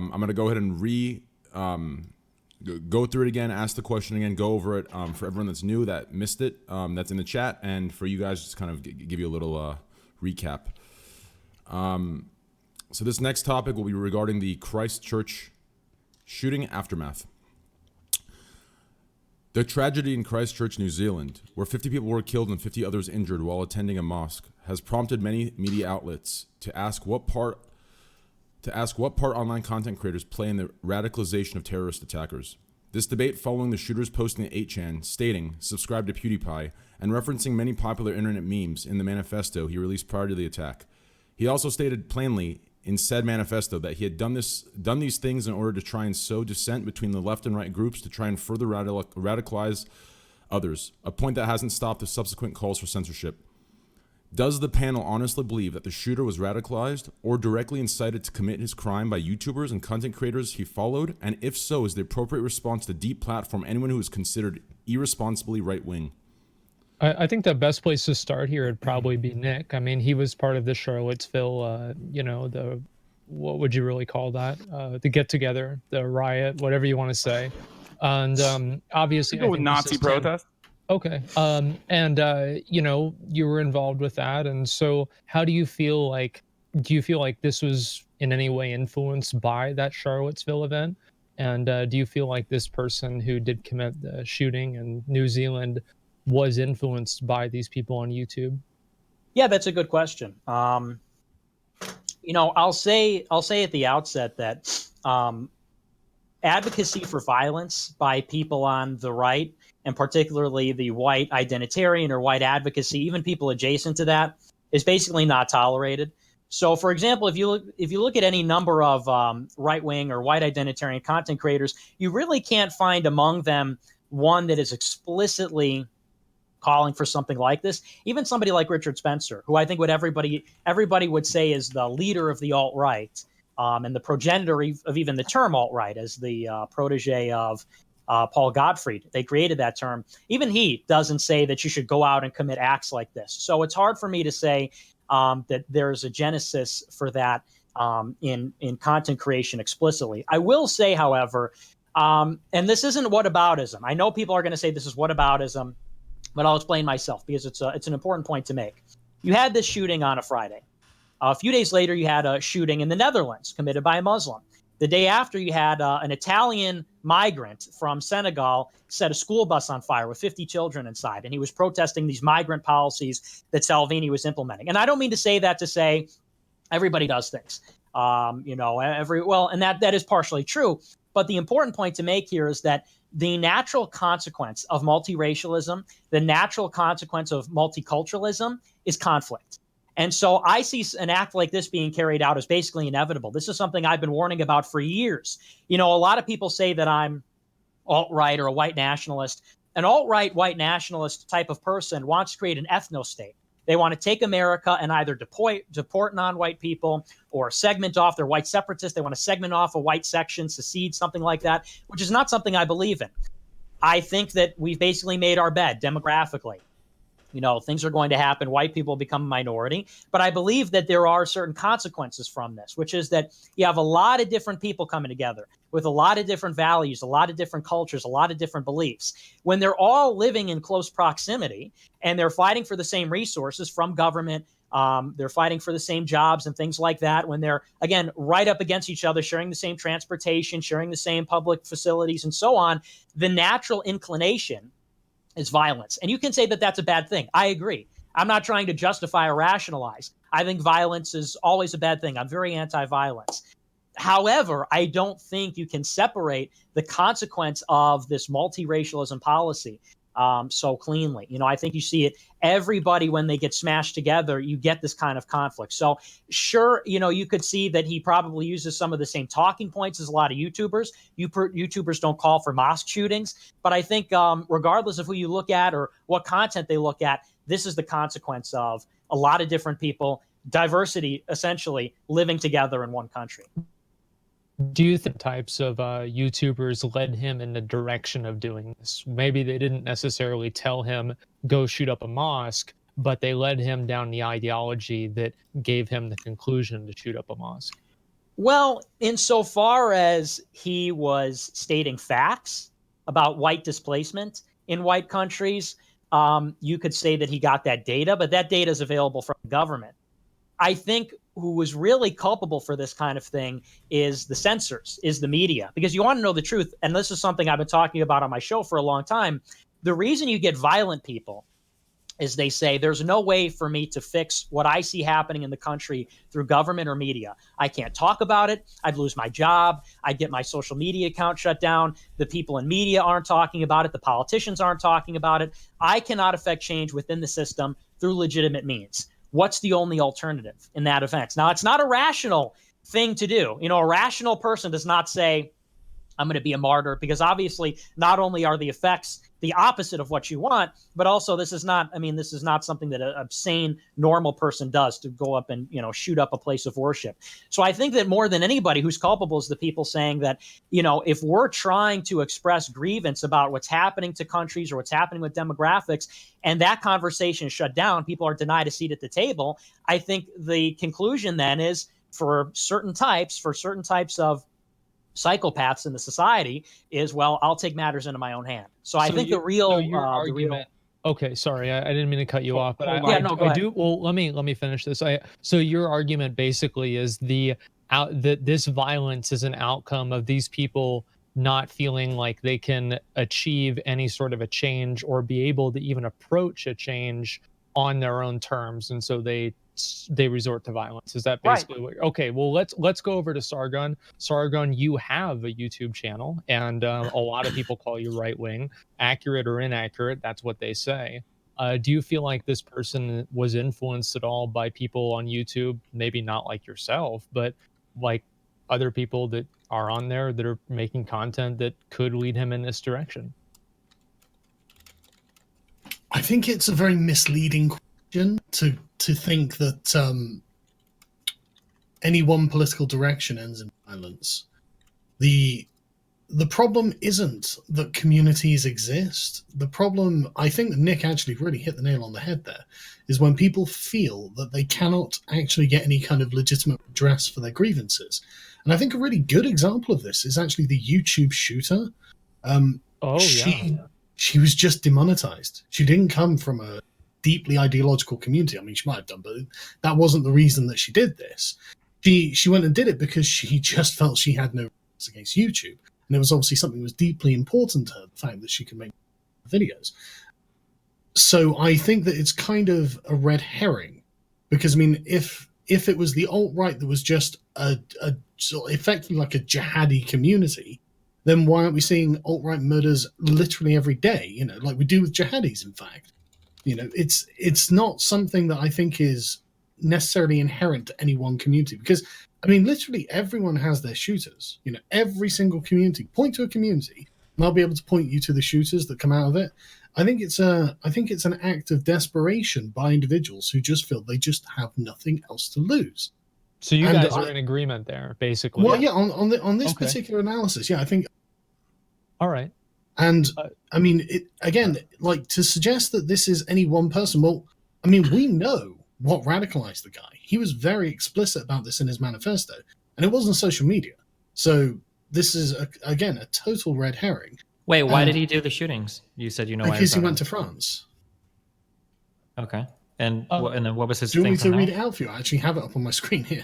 I'm going to go ahead and go through it again, ask the question again, go over it for everyone that's new that missed it, that's in the chat, and for you guys, just kind of give you a little recap. So this next topic will be regarding the Christchurch shooting aftermath. The tragedy in Christchurch, New Zealand, where 50 people were killed and 50 others injured while attending a mosque, has prompted many media outlets to ask what part online content creators play in the radicalization of terrorist attackers. This debate following the shooters posting an 8chan stating, "Subscribe to PewDiePie," and referencing many popular internet memes in the manifesto he released prior to the attack. He also stated plainly in said manifesto that he had done these things in order to try and sow dissent between the left and right groups to try and further radicalize others, a point that hasn't stopped the subsequent calls for censorship. Does the panel honestly believe that the shooter was radicalized or directly incited to commit his crime by YouTubers and content creators he followed? And if so, is the appropriate response to deplatform anyone who is considered irresponsibly right-wing? I think the best place to start here would probably be Nick. I mean, he was part of the Charlottesville, what would you really call that? The get-together, the riot, whatever you want to say. And obviously, go with Nazi protest. Okay. You were involved with that. And so how do you feel like this was in any way influenced by that Charlottesville event? And do you feel like this person who did commit the shooting in New Zealand was influenced by these people on YouTube? Yeah, that's a good question. I'll say at the outset that advocacy for violence by people on the right, and particularly the white identitarian or white advocacy, even people adjacent to that, is basically not tolerated. So, for example, if you look at any number of right-wing or white identitarian content creators, you really can't find among them one that is explicitly calling for something like this. Even somebody like Richard Spencer, who I think everybody would say is the leader of the alt-right and the progenitor of even the term alt-right, as the protege of Paul Gottfried. They created that term. Even he doesn't say that you should go out and commit acts like this. So it's hard for me to say that there's a genesis for that in content creation explicitly. I will say, however, and this isn't whataboutism. I know people are going to say this is whataboutism, but I'll explain myself because it's an important point to make. You had this shooting on a Friday. A few days later, you had a shooting in the Netherlands committed by a Muslim. The day after, you had an Italian migrant from Senegal set a school bus on fire with 50 children inside, and he was protesting these migrant policies that Salvini was implementing. And I don't mean to say that to say everybody does things, and that is partially true. But the important point to make here is that the natural consequence of multiracialism, the natural consequence of multiculturalism is conflict. And so I see an act like this being carried out as basically inevitable. This is something I've been warning about for years. A lot of people say that I'm alt-right or a white nationalist. An alt-right white nationalist type of person wants to create an ethno-state. They want to take America and either deport non-white people or segment off. They're white separatists. They want to segment off a white section, secede, something like that, which is not something I believe in. I think that we've basically made our bed demographically. Things are going to happen. White people become a minority. But I believe that there are certain consequences from this, which is that you have a lot of different people coming together with a lot of different values, a lot of different cultures, a lot of different beliefs. When they're all living in close proximity and they're fighting for the same resources from government, they're fighting for the same jobs and things like that. When they're, again, right up against each other, sharing the same transportation, sharing the same public facilities and so on, the natural inclination is violence. And you can say that that's a bad thing. I agree. I'm not trying to justify or rationalize. I think violence is always a bad thing. I'm very anti-violence. However, I don't think you can separate the consequence of this multiracialism policy so cleanly. I think you see it, everybody, when they get smashed together, you get this kind of conflict. So sure, you could see that he probably uses some of the same talking points as a lot of YouTubers. YouTubers don't call for mosque shootings, but I think regardless of who you look at or what content they look at, this is the consequence of a lot of different people, diversity, essentially living together in one country. Do you think types of YouTubers led him in the direction of doing this? Maybe they didn't necessarily tell him, go shoot up a mosque, but they led him down the ideology that gave him the conclusion to shoot up a mosque. Well, insofar as he was stating facts about white displacement in white countries, you could say that he got that data, but that data is available from the government. I think who was really culpable for this kind of thing is the censors, is the media, because you want to know the truth. And this is something I've been talking about on my show for a long time. The reason you get violent people is they say there's no way for me to fix what I see happening in the country through government or media. I can't talk about it. I'd lose my job. I'd get my social media account shut down. The people in media aren't talking about it. The politicians aren't talking about it. I cannot affect change within the system through legitimate means. What's the only alternative in that event? Now, it's not a rational thing to do. You know, a rational person does not say, I'm going to be a martyr, because obviously not only are the effects the opposite of what you want, but also this is not something that a sane, normal person does, to go up and, you know, shoot up a place of worship. So I think that more than anybody, who's culpable is the people saying that, you know, if we're trying to express grievance about what's happening to countries or what's happening with demographics, and that conversation is shut down, people are denied a seat at the table. I think the conclusion then is for certain types of psychopaths in the society is, well, I'll take matters into my own hand. So I think the real argument. Okay, sorry, I didn't mean to cut you off, but go ahead. Well, let me finish this. So your argument basically is that this violence is an outcome of these people not feeling like they can achieve any sort of a change or be able to even approach a change on their own terms, and so they resort to violence. Is that basically right? Okay, well, let's go over to Sargon. Sargon, you have a YouTube channel, and a lot of people call you right wing. Accurate or inaccurate, that's what they say. Do you feel like this person was influenced at all by people on YouTube? Maybe not like yourself, but like other people that are on there that are making content that could lead him in this direction? I think it's a very misleading question to think that any one political direction ends in violence. The problem isn't that communities exist. The problem, I think that Nick actually really hit the nail on the head there, is when people feel that they cannot actually get any kind of legitimate redress for their grievances. And I think a really good example of this is actually the YouTube shooter. She was just demonetized. She didn't come from a deeply ideological community. I mean, she might have done, but that wasn't the reason that she did this. She went and did it because she just felt she had no rights against YouTube. And it was obviously something that was deeply important to her, the fact that she could make videos. So I think that it's kind of a red herring. Because, I mean, if it was the alt-right that was just effectively like a jihadi community, then why aren't we seeing alt-right murders literally every day? You know, like we do with jihadis, in fact. You know, it's not something that I think is necessarily inherent to any one community, because, I mean, literally everyone has their shooters. You know, every single community. Point to a community, and I'll be able to point you to the shooters that come out of it. I think it's an act of desperation by individuals who just feel they just have nothing else to lose. So you guys are in agreement there, basically. Well, yeah, on this particular analysis, yeah, I think. All right. And I mean, again, like to suggest that this is any one person. Well, I mean, we know what radicalized the guy. He was very explicit about this in his manifesto, and it wasn't social media. So this is again a total red herring. Wait, why did he do the shootings? You said because he went to France. Okay, and then what was his? Do you want me to read it out for you? I actually have it up on my screen here.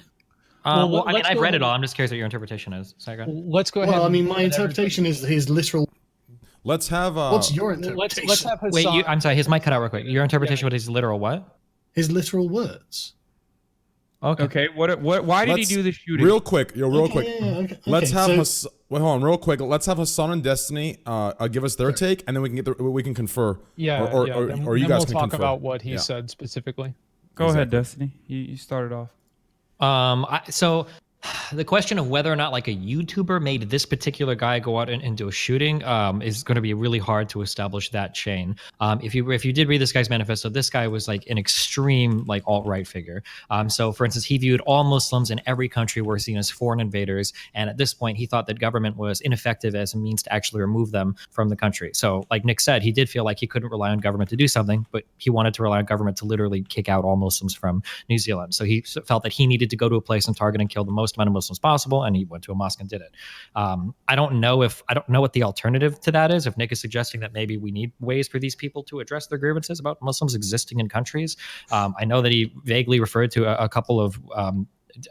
Well, I mean, I've read it all. I'm just curious what your interpretation is. Sargon. Let's go ahead. Well, I mean, my interpretation is his literal. Let's have. What's your interpretation? Let's have Hasan. Wait, I'm sorry. His mic cut out real quick. Your interpretation, what is literal? What? His literal words. Okay. What? Why did he do the shooting? Real quick. Quick. Okay. Let's have wait, hold on, real quick. Let's have Hasan and Destiny give us their take, and then we can confer. Yeah. Or you guys can talk confer about what he said specifically. Go ahead, Destiny. You started off. So the question of whether or not like a YouTuber made this particular guy go out and do a shooting is going to be really hard to establish that chain. If you did read this guy's manifesto, this guy was like an extreme like alt-right figure. So for instance, he viewed all Muslims in every country were seen as foreign invaders, and at this point he thought that government was ineffective as a means to actually remove them from the country. So like Nick said, he did feel like he couldn't rely on government to do something, but he wanted to rely on government to literally kick out all Muslims from New Zealand. So he felt that he needed to go to a place and target and kill the most most amount of Muslims possible, and he went to a mosque and did it. I don't know what the alternative to that is. If Nick is suggesting that maybe we need ways for these people to address their grievances about Muslims existing in countries. I know that he vaguely referred to a couple of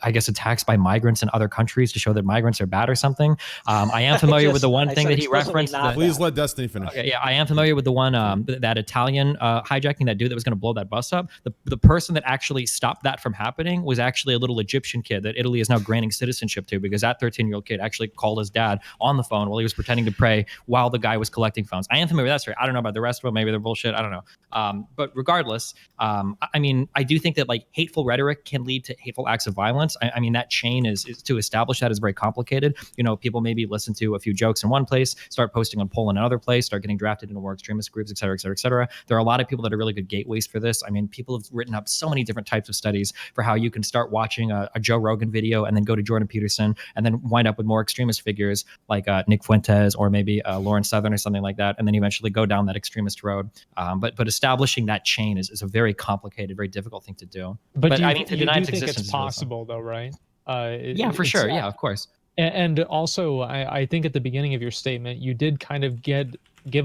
I guess attacks by migrants in other countries to show that migrants are bad or something. I am familiar with the one thing that he referenced. Please let Destiny finish. Okay, yeah, I am familiar with the one that Italian hijacking, that dude that was going to blow that bus up. The person that actually stopped that from happening was actually a little Egyptian kid that Italy is now granting citizenship to, because that 13-year-old kid actually called his dad on the phone while he was pretending to pray while the guy was collecting phones. I am familiar with that story. I don't know about the rest of them. Maybe they're bullshit. I don't know. But regardless, I mean, I do think that like hateful rhetoric can lead to hateful acts of violence. I mean, that chain is to establish that is very complicated. You know, people maybe listen to a few jokes in one place, start posting on Poll in another place, start getting drafted into more extremist groups, et cetera, et cetera, et cetera. There are a lot of people that are really good gateways for this. I mean, people have written up so many different types of studies for how you can start watching a Joe Rogan video and then go to Jordan Peterson and then wind up with more extremist figures like Nick Fuentes or maybe Lauren Southern or something like that, and then eventually go down that extremist road. But establishing that chain is a very complicated, very difficult thing to do. But I mean, to deny its think existence it's possible, though, right? Yeah, for sure. Yeah, of course. And also, I think at the beginning of your statement, you did kind of give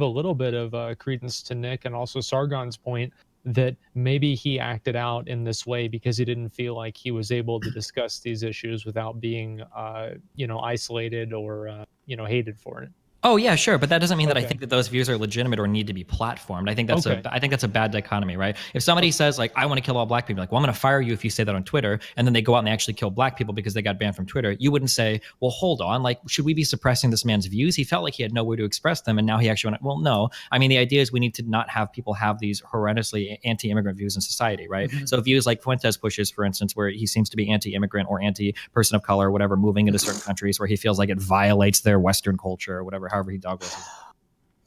a little bit of credence to Nick and also Sargon's point that maybe he acted out in this way because he didn't feel like he was able to discuss these issues without being, isolated or, hated for it. Oh yeah, sure, but that doesn't mean that I think that those views are legitimate or need to be platformed. I think that's a bad dichotomy, right? If somebody says like, I want to kill all black people, like, well, I'm going to fire you if you say that on Twitter, and then they go out and they actually kill black people because they got banned from Twitter, you wouldn't say, well, hold on, like, should we be suppressing this man's views? He felt like he had nowhere to express them, and now he actually went, well, no. I mean, the idea is we need to not have people have these horrendously anti-immigrant views in society, right? Mm-hmm. So views like Fuentes pushes, for instance, where he seems to be anti-immigrant or anti-person of color or whatever, moving into certain countries where he feels like it violates their Western culture or whatever, however he dog whistles.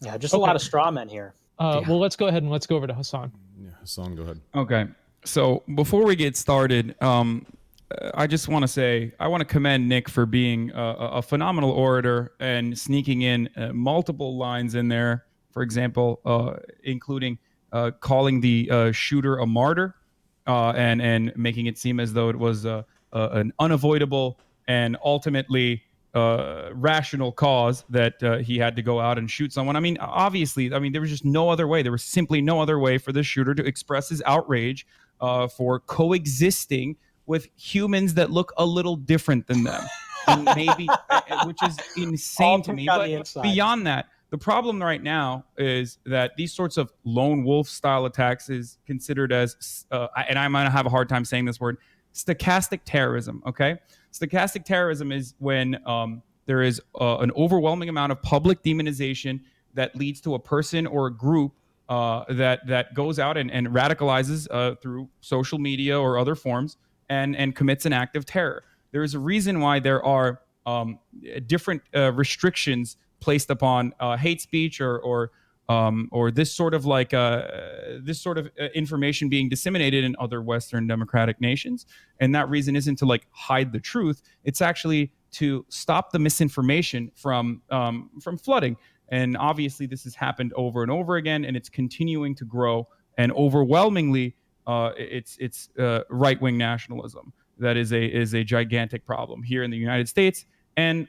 Yeah, just a lot of straw men here. Well, let's go ahead and let's go over to Hasan. Yeah, Hasan, go ahead. Okay. So before we get started, I just want to say I want to commend Nick for being a phenomenal orator and sneaking in multiple lines in there. For example, including calling the shooter a martyr and making it seem as though it was an unavoidable and ultimately rational cause that he had to go out and shoot someone. I mean, obviously, there was just no other way. There was simply no other way for the shooter to express his outrage for coexisting with humans that look a little different than them. And maybe, which is insane to me. But beyond that, the problem right now is that these sorts of lone wolf style attacks is considered as, and I'm going to have a hard time saying this word, stochastic terrorism, okay? Stochastic terrorism is when there is an overwhelming amount of public demonization that leads to a person or a group that goes out and radicalizes through social media or other forms and commits an act of terror. There is a reason why there are different restrictions placed upon hate speech or this sort of information being disseminated in other Western democratic nations. And that reason isn't to like hide the truth. It's actually to stop the misinformation from flooding. And obviously this has happened over and over again, and it's continuing to grow. And overwhelmingly, it's right-wing nationalism that is a gigantic problem here in the United States and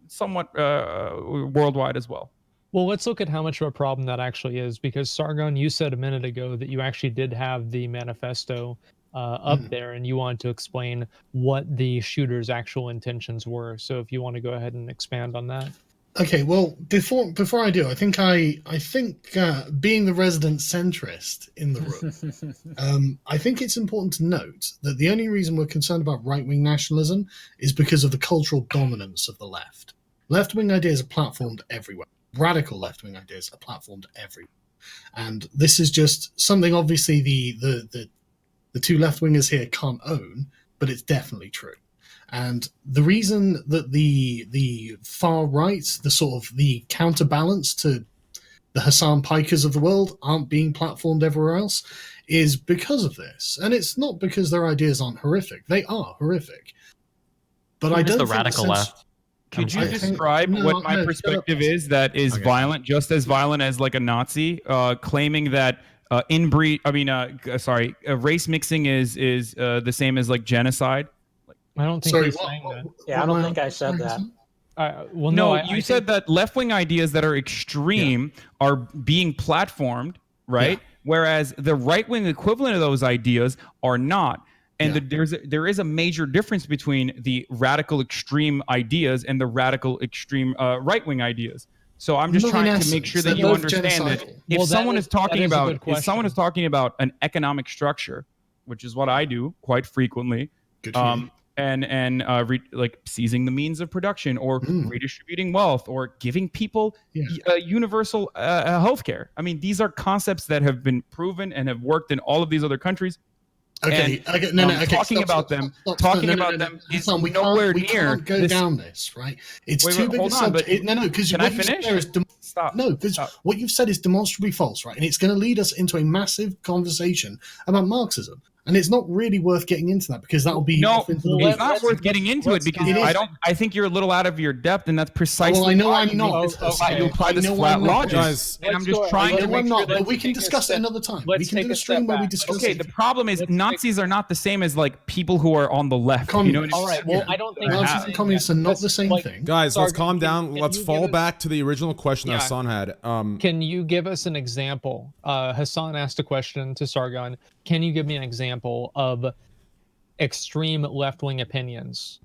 somewhat worldwide as well. Well, let's look at how much of a problem that actually is, because Sargon, you said a minute ago that you actually did have the manifesto up there, and you wanted to explain what the shooter's actual intentions were. So if you want to go ahead and expand on that. Okay, well, before I do, I think being the resident centrist in the room, I think it's important to note that the only reason we're concerned about right-wing nationalism is because of the cultural dominance of the left. Left-wing ideas are platformed everywhere. Radical left-wing ideas are platformed everywhere. And this is just something obviously the two left-wingers here can't own, but it's definitely true. And the reason that the far right, the sort of the counterbalance to the Hasan Pikers of the world aren't being platformed everywhere else is because of this. And it's not because their ideas aren't horrific. They are horrific. But I don't think the radical left. Could you describe what my perspective is that is violent, just as violent as like a Nazi, claiming that race mixing is the same as like genocide? I don't think Sorry, he's saying that. Yeah, I don't think I said that. Well, No, I you said that left-wing ideas that are extreme are being platformed, right? Yeah. Whereas the right-wing equivalent of those ideas are not. And there is a major difference between the radical extreme ideas and the radical extreme right-wing ideas. So I'm just trying to make sure that you understand that if someone is talking about an economic structure, which is what I do quite frequently, like seizing the means of production or redistributing wealth or giving people universal healthcare. I mean, these are concepts that have been proven and have worked in all of these other countries. Talking about them is nowhere near. Go down this, right? It's too big a subject. Because can I finish? Stop. No, because what you've said is demonstrably false, right? And it's going to lead us into a massive conversation about Marxism. And it's not really worth getting into that because that will be it's not worth getting into it because I think you're a little out of your depth, and that's precisely. Well, I know I'm not. You apply this flat logic, and I'm just trying to make sure that we can discuss it another time. We can do a stream where we discuss it. Okay, the problem is Nazis are not the same as like people who are on the left. You know what I mean? All right. Well, I don't think Nazis and communists are not the same thing. Guys, let's calm down. Let's fall back to the original question that Hasan had. Can you give us an example? Hasan asked a question to Sargon. Can you give me an example of extreme left-wing opinions?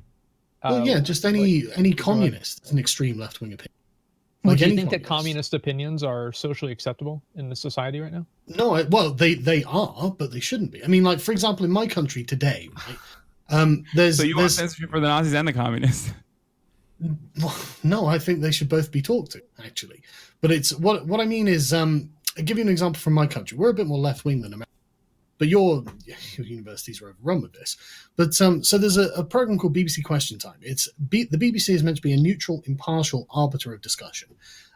Well, just any communist is an extreme left-wing opinion. Do you think that communist opinions are socially acceptable in the society right now? No, they are, but they shouldn't be. I mean, like, for example, in my country today, right? So you want censorship for the Nazis and the communists? No, I think they should both be talked to, actually. But it's what I mean is, I'll give you an example from my country. We're a bit more left-wing than America. But your universities are overrun with this. But so there's a program called BBC Question Time. The BBC is meant to be a neutral, impartial arbiter of discussion.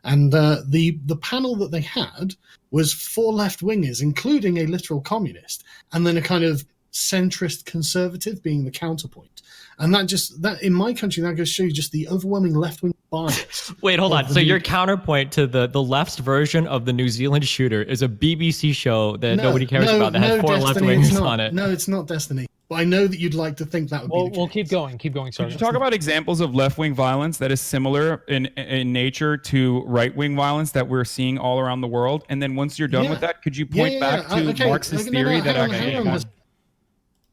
And the panel that they had was 4 left-wingers, including a literal communist, and then a kind of centrist conservative being the counterpoint. And that in my country, that goes to show you just the overwhelming left-wing bias. Wait, hold on. So your counterpoint to the left's version of the New Zealand shooter is a BBC show that nobody cares about that has 4 left-wingers on it. No, it's not Destiny. But I know that you'd like to think that would be the case. We'll keep going. Keep going. Sorry. Could you talk about examples of left-wing violence that is similar in nature to right-wing violence that we're seeing all around the world? And then once you're done with that, could you point back to Marxist theory that actually...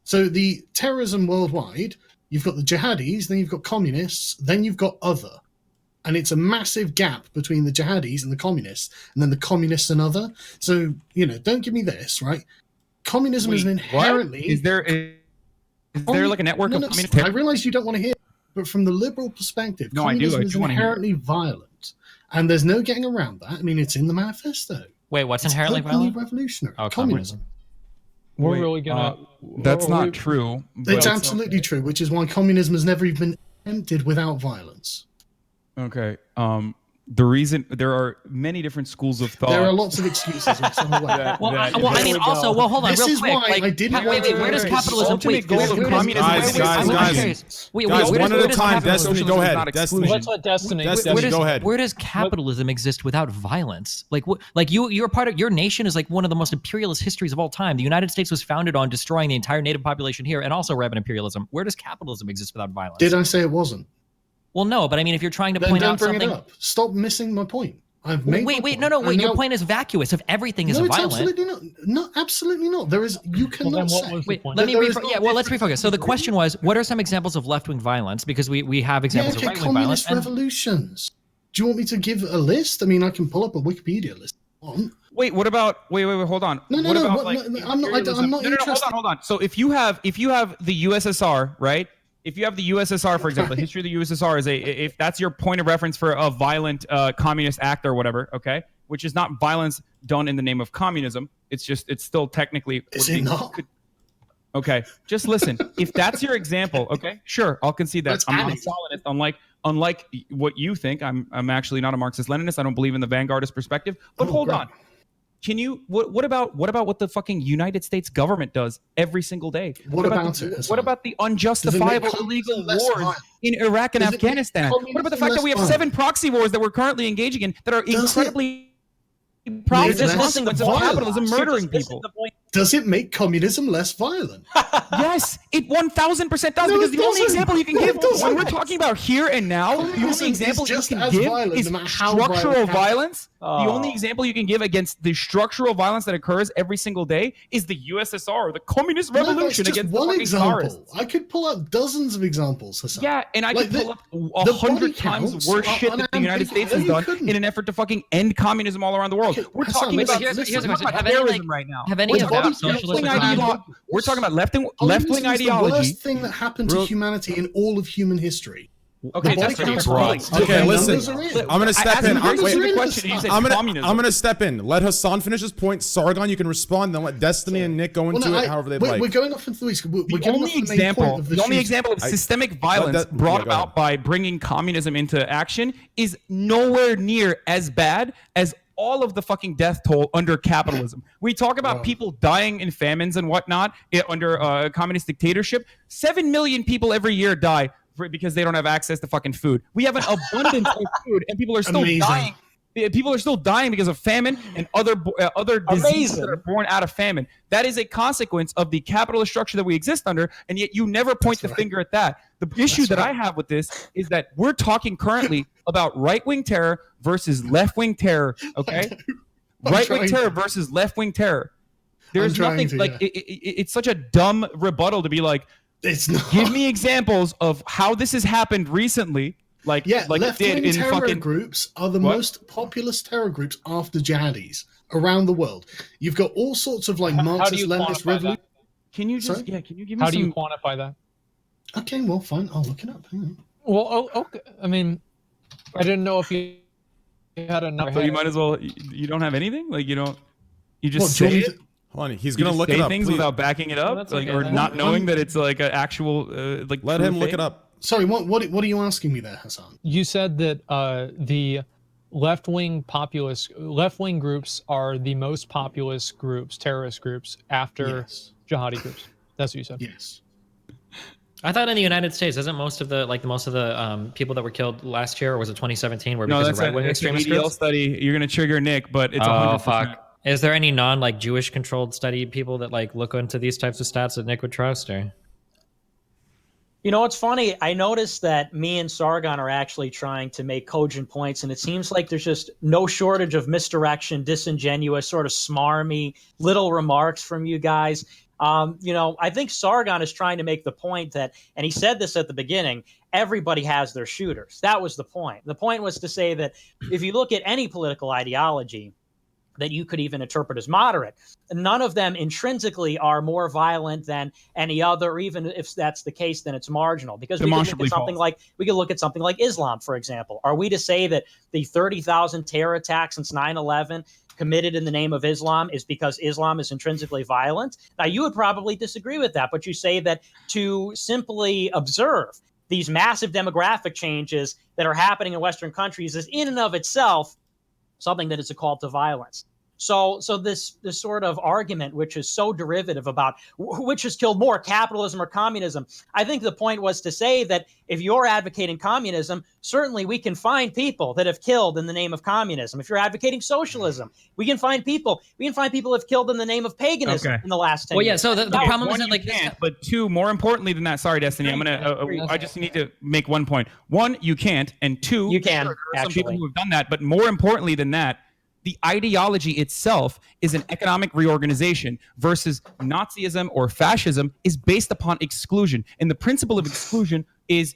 So the terrorism worldwide, you've got the jihadis, then you've got communists, then you've got other. And it's a massive gap between the jihadis and the communists, and then the communists and other. So, don't give me this, right? Communism is inherently... What? Is there like a network of communists? I realize you don't want to hear, but from the liberal perspective, communism is inherently violent. And there's no getting around that. I mean, it's in the manifesto. Wait, what's inherently violent? Revolutionary. Oh, communism. We're really gonna. That's not true. It's absolutely true, which is why communism has never even been attempted without violence. Okay. The reason there are many different schools of thought. There are lots of excuses. Hold on, this real is quick. Why I didn't. Wait, where does capitalism? Guys, one at a time. Destiny, go ahead. Destiny, let's let Destiny. Go ahead. Where does capitalism exist without violence? You're part of your nation is like one of the most imperialist histories of all time. The United States was founded on destroying the entire native population here, and also rampant imperialism. Where does capitalism exist without violence? Did I say it wasn't? Well, no, but I mean, if you're trying to point out something, it up. Stop missing my point. I've made. Wait, no. Your point is vacuous. If everything is violent, absolutely not. No, absolutely not. There is. You cannot say. Wait, let me let's refocus. So the question was, what are some examples of left-wing violence? Because we have examples of right-wing violence. Communist revolutions. Do you want me to give a list? I mean, I can pull up a Wikipedia list. Wait, what about? Wait, hold on. I'm not. Hold on. So if you have the USSR, right? If you have the USSR, for example, the history of the USSR is if that's your point of reference for a violent communist act or whatever, okay, which is not violence done in the name of communism. It's still technically. Is it not? Okay, just listen. If that's your example, okay, sure, I'll concede that. I'm not a Stalinist, unlike what you think. I'm actually not a Marxist-Leninist. I don't believe in the vanguardist perspective. But hold on. Can you what about what the fucking United States government does every single day? What about it? What about the unjustifiable illegal wars in Iraq and Afghanistan? What about the fact that we have 7 proxy wars that we're currently engaging in that are incredibly You're just missing the point. Capitalism murdering people. Does it make communism less violent? Yes, it 1000% does, No, because it the only doesn't. example you can No, give it doesn't. when we're talking about here and now, the only Communism example is you just can as give violent, is no matter how structural violent it violence. Oh. The only example you can give against the structural violence that occurs every single day is the USSR, the communist No, that's revolution just against the one fucking example. Tsarists. I could pull out dozens of examples, Hasan. Yeah, and I Like could pull up the 100 body times counts worse are shit that the United States unambiguous. has No, you done couldn't. in an effort to fucking end communism all around the world. Okay, We're Hasan, talking listen, about here's listen, a question. about Have any, terrorism right now. Have any Wait, of body that socialist counts or are We're talking about left-wing Communism is ideology. the worst thing that happened to humanity in all of human history. Okay, The that's body pretty counts broad. are Okay, the listen. numbers are in. I'm gonna step I asked in. you a very Wait, specific wait. question, and you said I'm communism. gonna step in. Let Hasan finish his point. Sargon, you can respond. Then let Destiny and Nick go into it however they'd like. We're going off into the weeks. We're The getting only off the main example, point of the the only shooting. example of systemic violence brought yeah, go about by bringing communism into action is nowhere near as bad as all of the fucking death toll under capitalism. We talk about people dying in famines and whatnot under communist dictatorship. 7 million people every year die because they don't have access to fucking food. We have an abundance of food, and people are still Amazing. dying. People are still dying because of famine and other diseases that are born out of famine. That is a consequence of the capitalist structure that we exist under, and yet you never point the finger at that. The issue that I have with this is that we're talking currently about right-wing terror versus left-wing terror, okay? Right-wing terror versus left-wing terror. There's nothing, it's such a dumb rebuttal to be like, It's not. give me examples of how this has happened recently. Like it did left-wing in terror fucking groups are the most populous terror groups after jihadis around the world. You've got all sorts of like How do Marxist, you Leninist quantify revolution. that? Can you just Sorry? can you give me How do you some quantify that? Okay, well, fine. I'll look it up. Hang on. Well, okay. I mean, I didn't know if you had enough. so you might as well you don't have anything? Like you just What, do you say want me it? to- Hold on, he's You gonna just look say it up. things Please. without backing it up, that's like okay. or not I'm- knowing that it's like an actual like Let true him look thing. it up. Sorry, what are you asking me there, Hasan? You said that the left-wing groups are the most populous groups, terrorist groups, after Yes. jihadi groups. That's what you said. Yes. I thought in the United States, isn't most of the people that were killed last year, or was it 2017, were No, because that's of right-wing an extremist EDL groups? study. You're gonna trigger Nick, but it's Oh 100%. fuck! Is there any Jewish controlled study people that like look into these types of stats that Nick would trust, or? You know, it's funny. I noticed that me and Sargon are actually trying to make cogent points, and it seems like there's just no shortage of misdirection, disingenuous, sort of smarmy little remarks from you guys. I think Sargon is trying to make the point that, and he said this at the beginning, everybody has their shooters. That was the point. The point was to say that if you look at any political ideology that you could even interpret as moderate, none of them intrinsically are more violent than any other, or even if that's the case, then it's marginal. Because we could look at something like Islam, for example. Are we to say that the 30,000 terror attacks since 9/11 committed in the name of Islam is because Islam is intrinsically violent? Now, you would probably disagree with that, but you say that to simply observe these massive demographic changes that are happening in Western countries is in and of itself something that is a call to violence. So this sort of argument, which is so derivative about which has killed more, capitalism or communism, I think the point was to say that if you're advocating communism, certainly we can find people that have killed in the name of communism. If you're advocating socialism, we can find people who have killed in the name of paganism in the last 10 years. Well, yeah. So the problem is that like this. But two, more importantly than that. Sorry, Destiny. I just need to make one point. One, you can't, and two, You can, there are some actually. people who have done that. But more importantly than that, the ideology itself is an economic reorganization versus Nazism or fascism is based upon exclusion. And the principle of exclusion is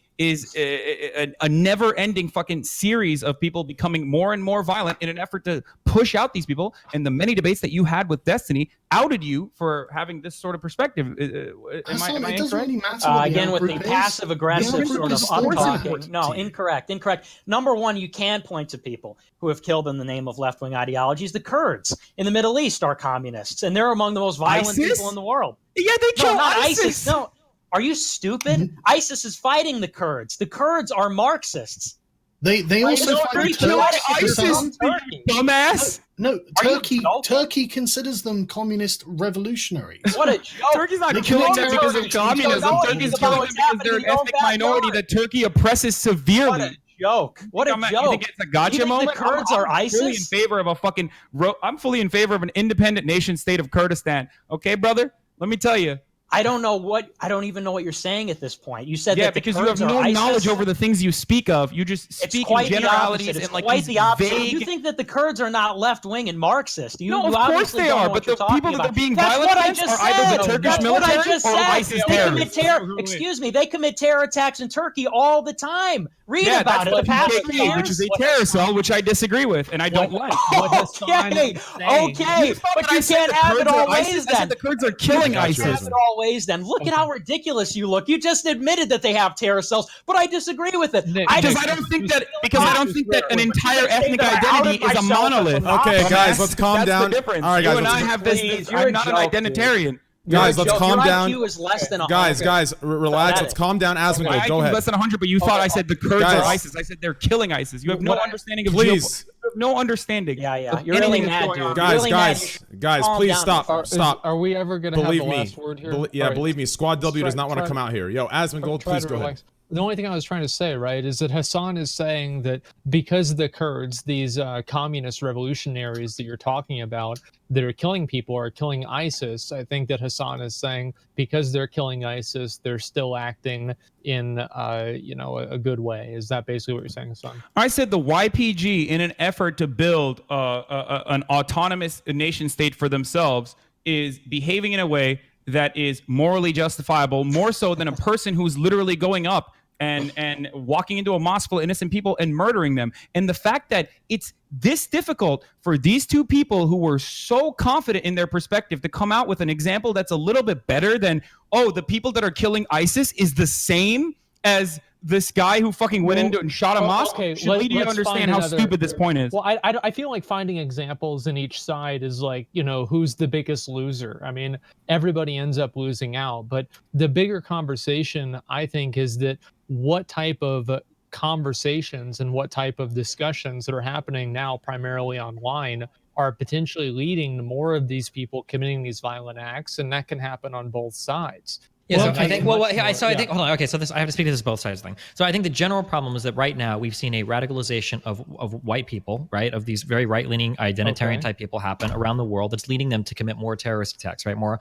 a never-ending fucking series of people becoming more and more violent in an effort to push out these people. And the many debates that you had with Destiny outed you for having this sort of perspective. Am I it doesn't incorrect? really matter what Again, with the outgroup is. passive-aggressive The sort outgroup of is still untalking. violent No, to you. incorrect. Number one, you can point to people who have killed in the name of left-wing ideologies. The Kurds in the Middle East are communists, and they're among the most violent ISIS? people in the world. Yeah, they No, killed not ISIS. ISIS. No. Are you stupid? ISIS is fighting the Kurds. The Kurds are Marxists. They also know, fight pretty the sure Turks. ISIS, Turkey. dumbass. No, Are you Turkey. joking? Turkey considers them communist revolutionaries. What a joke. Turkey's not They killing kill them because of terrorists. You don't communism. know Turkey's anything killing about them because they're an ethnic minority that Turkey oppresses severely. joke! What a You joke! think it's a gotcha You think moment? the Kurds are ISIS? Fully in favor of a fucking. I'm fully in favor of an independent nation state of Kurdistan. Okay, brother. Let me tell you. I don't even know what you're saying at this point. You said Yeah, that the because you Kurds have no are ISIS. knowledge over the things you speak of. You just It's speak quite in generalities the opposite. It's and like quite these the opposite. vague. You think that the Kurds are not left-wing and Marxist? You, No, you of course obviously they don't know are, what but you're the talking people that about. are being That's violent what I against just are either the said. Turkish That's what I military just or said. ISIS They terrorists. commit terror. Excuse me. They commit terror attacks in Turkey all the time. Read Yeah, about that's it. the The past PKK, which is a terror cell, which I disagree with and I don't like. Okay, but you can't have it all ways I then. said the Kurds are killing You can't have ISIS. it all ways then. Look at how ridiculous you look. You just admitted that they have terror cells, but I disagree with it. Nick, Because I don't think that an entire ethnic identity is a monolith. Okay, guys, let's calm That's down. the difference. All right, You guys, and I let's- have Please, this. you're I'm a not an joke, identitarian. Guys, let's calm Your down. IQ is less than 100. Guys, relax. Let's calm down. Asmongold, I go IQ ahead. less than 100, but you thought I said the Kurds Guys. are ISIS. I said they're killing ISIS. You have no understanding of Please. You have no understanding. Yeah. of You're really anything that's mad, going on. dude. Guys, Really mad. guys, Calm please down. stop. Are we ever going to have Believe the me. last word here? Yeah, All right. believe me. Squad W does Try- not want to try- come out here. Yo, Asmongold, Try please to go ahead. relax. The only thing I was trying to say, right, is that Hasan is saying that because the Kurds, these communist revolutionaries that you're talking about, that are killing people, are killing ISIS. I think that Hasan is saying because they're killing ISIS, they're still acting in, a good way. Is that basically what you're saying, Hasan? I said the YPG, in an effort to build an autonomous nation state for themselves, is behaving in a way that is morally justifiable, more so than a person who's literally going up and walking into a mosque full of innocent people and murdering them. And the fact that it's this difficult for these two people who were so confident in their perspective to come out with an example that's a little bit better than, oh, the people that are killing ISIS is the same as this guy who fucking went into and shot a mosque. Should lead you to understand how stupid this point is. Well, I feel like finding examples in each side is like, who's the biggest loser. I mean, everybody ends up losing out. But the bigger conversation, I think, is that what type of conversations and what type of discussions that are happening now, primarily online, are potentially leading to more of these people committing these violent acts. And that can happen on both sides. Yeah, Well, so I think. Well, I think. yeah. Hold on. Okay, so I have to speak to this both sides thing. So I think the general problem is that right now we've seen a radicalization of white people, right, of these very right-leaning identitarian type people happen around the world. That's leading them to commit more terrorist attacks, right? More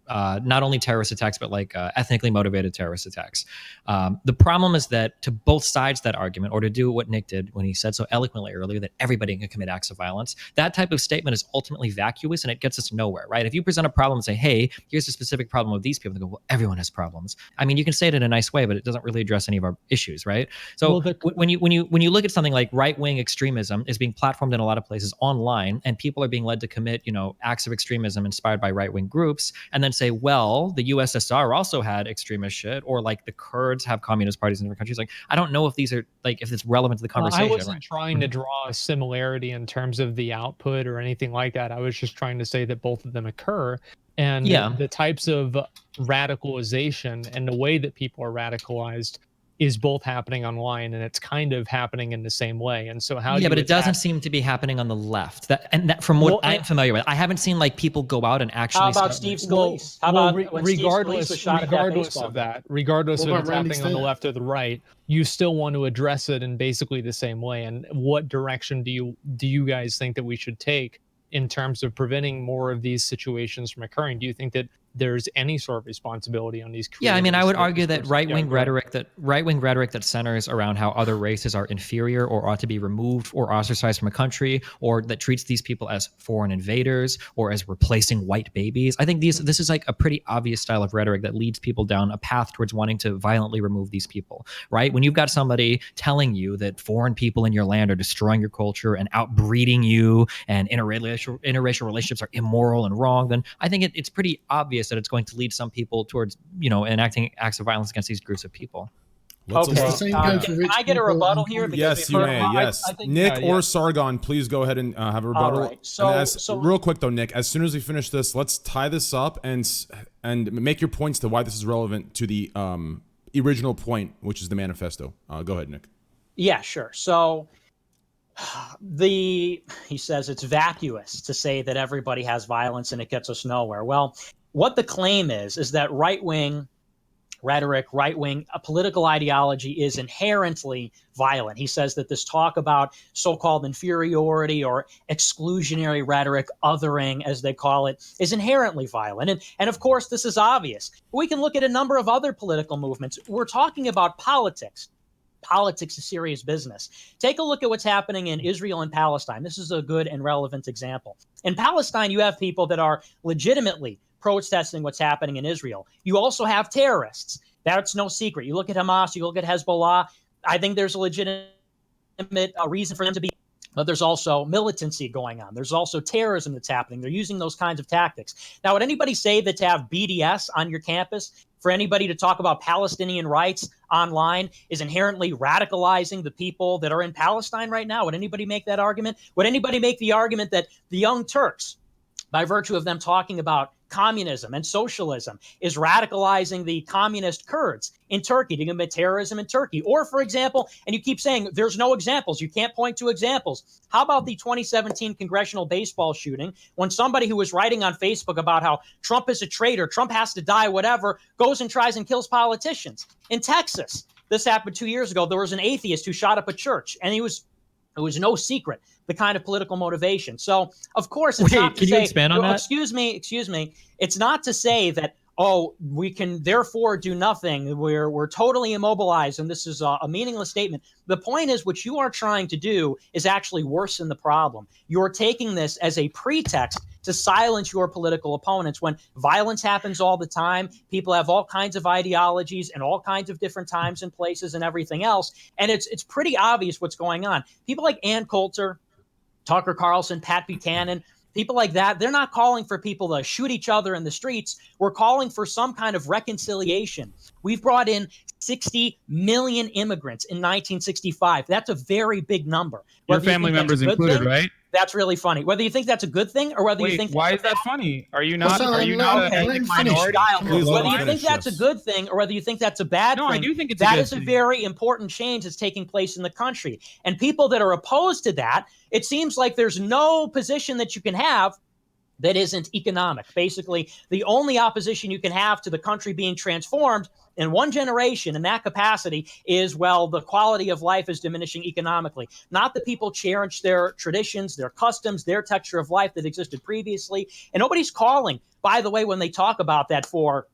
not only terrorist attacks, but like ethnically motivated terrorist attacks. The problem is that to both sides of that argument, or to do what Nick did when he said so eloquently earlier that everybody can commit acts of violence, that type of statement is ultimately vacuous and it gets us nowhere, right? If you present a problem and say, hey, here's a specific problem with these people, they go, well, everyone has problems. I mean, you can say it in a nice way, but it doesn't really address any of our issues, right? So when you look at something like right-wing extremism is being platformed in a lot of places online, and people are being led to commit, acts of extremism inspired by right-wing groups, and then say, well, the USSR also had extremist shit, or like the Kurds have communist parties in different countries. Like, I don't know if these are like, if it's relevant to the conversation. I wasn't trying to draw a similarity in terms of the output or anything like that. I was just trying to say that both of them occur. And the types of radicalization and the way that people are radicalized is both happening online, and it's kind of happening in the same way. And so how do you but it doesn't seem to be happening on the left. That from what I'm familiar with, I haven't seen like people go out and actually. How about Steve Scalise? How about when regardless Steve Scalise was shot regardless at of that, regardless What of about it's Randy happening on the Stitt? left or the right, you still want to address it in basically the same way. And what direction do you guys think that we should take in terms of preventing more of these situations from occurring? Do you think that there's any sort of responsibility on these? Yeah, I mean, I would argue that right-wing rhetoric that centers around how other races are inferior or ought to be removed or ostracized from a country, or that treats these people as foreign invaders or as replacing white babies. I think this is like a pretty obvious style of rhetoric that leads people down a path towards wanting to violently remove these people, right? When you've got somebody telling you that foreign people in your land are destroying your culture and outbreeding you, and interracial relationships are immoral and wrong, then I think it's pretty obvious that it's going to lead some people towards, enacting acts of violence against these groups of people. Okay. Can I get a rebuttal here? Yes, you may. Yes. I think, Nick or Sargon, please go ahead and have a rebuttal. All right. So real quick though, Nick, as soon as we finish this, let's tie this up and make your points to why this is relevant to the original point, which is the manifesto. Go ahead, Nick. Yeah, sure. So he says it's vacuous to say that everybody has violence and it gets us nowhere. Well, what the claim is that right-wing rhetoric, right-wing political ideology is inherently violent. He says that this talk about so-called inferiority or exclusionary rhetoric, othering as they call it, is inherently violent. And of course, this is obvious. We can look at a number of other political movements. We're talking about politics. Politics is serious business. Take a look at what's happening in Israel and Palestine. This is a good and relevant example. In Palestine, you have people that are legitimately protesting what's happening in Israel. You also have terrorists. That's no secret. You look at Hamas, you look at Hezbollah. I think there's a legitimate reason for them to be. But there's also militancy going on. There's also terrorism that's happening. They're using those kinds of tactics. Now, would anybody say that to have BDS on your campus, for anybody to talk about Palestinian rights online, is inherently radicalizing the people that are in Palestine right now? Would anybody make that argument? Would anybody make the argument that the Young Turks, by virtue of them talking about communism and socialism, is radicalizing the communist Kurds in Turkey to commit terrorism in Turkey? Or, for example, and you keep saying there's no examples, you can't point to examples. How about the 2017 congressional baseball shooting, when somebody who was writing on Facebook about how Trump is a traitor, Trump has to die, whatever, goes and tries and kills politicians? In Texas, this happened 2 years ago. There was an atheist who shot up a church, and it was no secret the kind of political motivation. So, of course, it's not to can say, you expand on that? Excuse me. It's not to say that, oh, we can therefore do nothing. We're totally immobilized, and this is a meaningless statement. The point is, what you are trying to do is actually worsen the problem. You're taking this as a pretext to silence your political opponents when violence happens all the time. People have all kinds of ideologies and all kinds of different times and places and everything else. And it's pretty obvious what's going on. People like Ann Coulter, Tucker Carlson, Pat Buchanan, people like that, they're not calling for people to shoot each other in the streets. We're calling for some kind of reconciliation. We've brought in 60 million immigrants in 1965. That's a very big number. Your family members included, right? That's really funny. Whether you think that's a good thing or whether you think why is that funny? Are you not? Well, are you not okay, a let him minority? finish. Whether you think that's a good thing or whether you think that's a bad thing, I do think it's that a good is a thing. very important change that's taking place in the country. And people that are opposed to that, it seems like there's no position that you can have that isn't economic. Basically, the only opposition you can have to the country being transformed in one generation in that capacity is, well, the quality of life is diminishing economically. Not that people cherish their traditions, their customs, their texture of life that existed previously. And nobody's calling, by the way, when they talk about that, for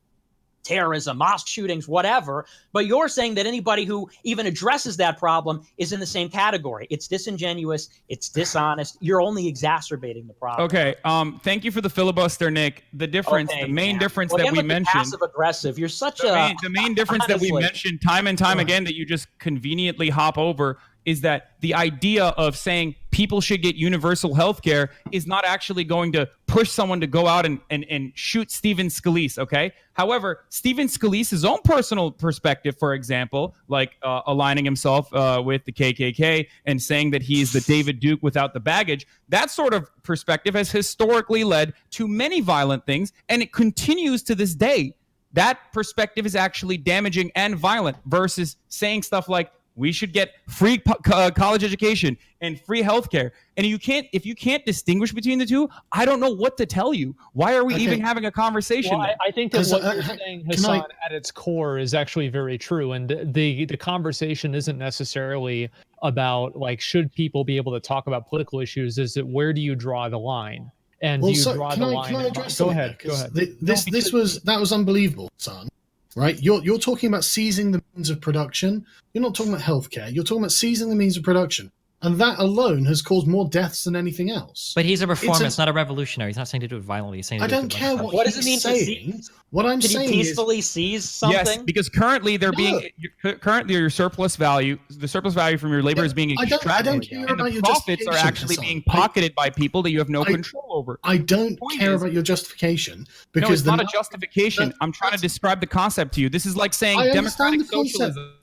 terrorism, mosque shootings, whatever. But you're saying that anybody who even addresses that problem is in the same category. It's disingenuous. It's dishonest. You're only exacerbating the problem. Okay. Thank you for the filibuster, Nick. The difference, the main difference that we mentioned. Passive aggressive. You're such the main difference that we honestly. mentioned time and time again that you just conveniently hop over is that the idea of saying people should get universal health care is not actually going to push someone to go out and shoot Stephen Scalise, okay? However, Stephen Scalise's own personal perspective, for example, like aligning himself with the KKK and saying that he is the David Duke without the baggage, that sort of perspective has historically led to many violent things, and it continues to this day. That perspective is actually damaging and violent versus saying stuff like, we should get free college education and free healthcare. And if you can't distinguish between the two, I don't know what to tell you. Why are we even having a conversation? Well, I think that what you're saying, Hasan, at its core is actually very true. And the conversation isn't necessarily about, like, should people be able to talk about political issues? Is it, where do you draw the line? And do you draw the line? Can I address go that? ahead. That was unbelievable, son. Right, you're talking about seizing the means of production. You're not talking about healthcare. You're talking about seizing the means of production, and that alone has caused more deaths than anything else. But he's a reformist, not a revolutionary. He's not saying to do it violently. He's saying to I don't care what does it mean saying. To seize? What I'm saying is, peacefully seize something? Yes, because currently your surplus value, the surplus value from your labor is being extracted. I don't care about your profits are actually being pocketed by people that you have no control over. I don't care about your justification because no, it's not a justification. I'm trying to describe the concept to you. This is like saying democratic socialism.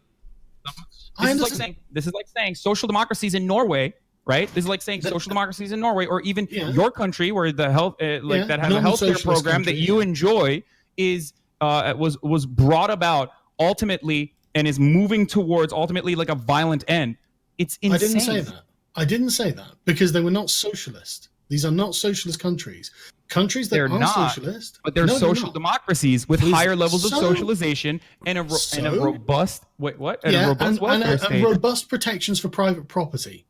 This is like saying social democracies in Norway, right? This is like saying social democracies in Norway, or even your country, where the health that has a healthcare program that you enjoy is was brought about ultimately and is moving towards ultimately like a violent end. It's insane. I didn't say that because they were not socialist. These are not socialist countries. Countries that They're are not, socialist, but they're no, social not. democracies with higher levels of socialization and a robust welfare state. And robust protections for private property.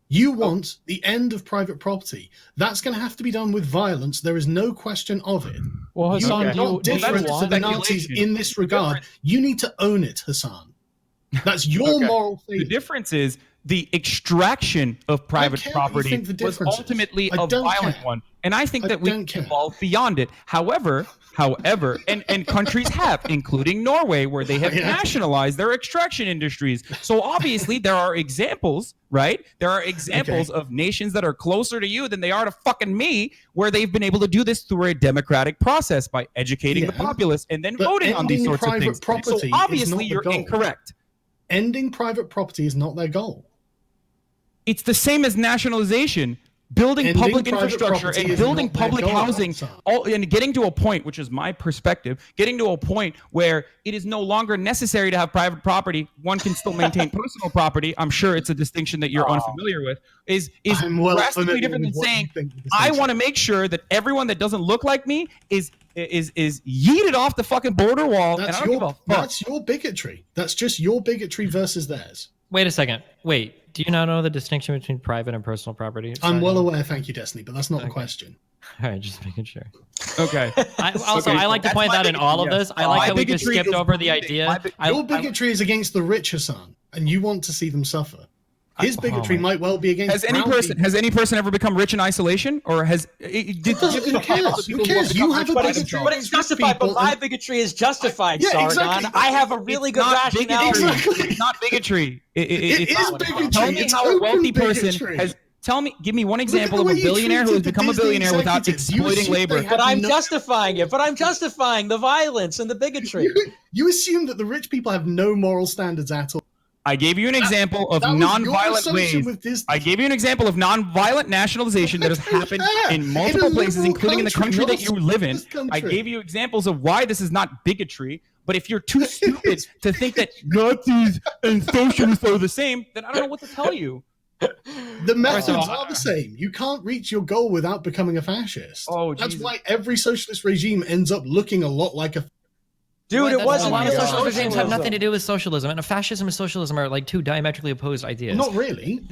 You want the end of private property. That's going to have to be done with violence. There is no question of it. Well, Hasan, you are not different to the Nazis in this regard. You need to own it, Hasan. That's your moral thing. The difference is the extraction of private property was ultimately a violent one. And I think that we can evolve beyond it. However, and countries have, including Norway, where they have nationalized their extraction industries. So obviously there are examples, right? There are examples of nations that are closer to you than they are to fucking me, where they've been able to do this through a democratic process by educating the populace and then voting on these sorts of things. So obviously you're incorrect. Ending private property is not their goal. It's the same as nationalization. Building public infrastructure and building public housing, and getting to a point, which is my perspective, getting to a point where it is no longer necessary to have private property. One can still maintain personal property. I'm sure it's a distinction that you're unfamiliar with. Is drastically different than saying I want to make sure that everyone that doesn't look like me is yeeted off the fucking border wall. That's your bigotry. That's just your bigotry versus theirs. Wait a second. Wait. Do you not know the distinction between private and personal property? I'm well aware, thank you, Destiny, but that's not the question. All right, just making sure. Okay. I like to point that in all of this. I like that we just skipped over the idea. Your bigotry is against the rich, Hasan, and you want to see them suffer. His bigotry might well be against. Has any person ever become rich in isolation, or has? Who cares? You have a bigotry. But it's justified. But my bigotry is justified, Sargon. Exactly. I have a really good rationale. It's not bigotry. It is bigotry. Tell me how a wealthy person has. Give me one example of a billionaire who has become a billionaire without exploiting labor. But I'm justifying it. But I'm justifying the violence and the bigotry. You assume that the rich people have no moral standards at all. I gave you an example of non-violent ways. I gave you an example of non-violent nationalization that has happened in multiple places, including in the country that you live in. I gave you examples of why this is not bigotry. But if you're too stupid to think that Nazis and socialists are the same, then I don't know what to tell you. The methods are the same. You can't reach your goal without becoming a fascist. That's why every socialist regime ends up looking a lot like a. Dude, it wasn't. A lot of socialist regimes have nothing to do with socialism, and fascism and socialism are like two diametrically opposed ideas. Not really.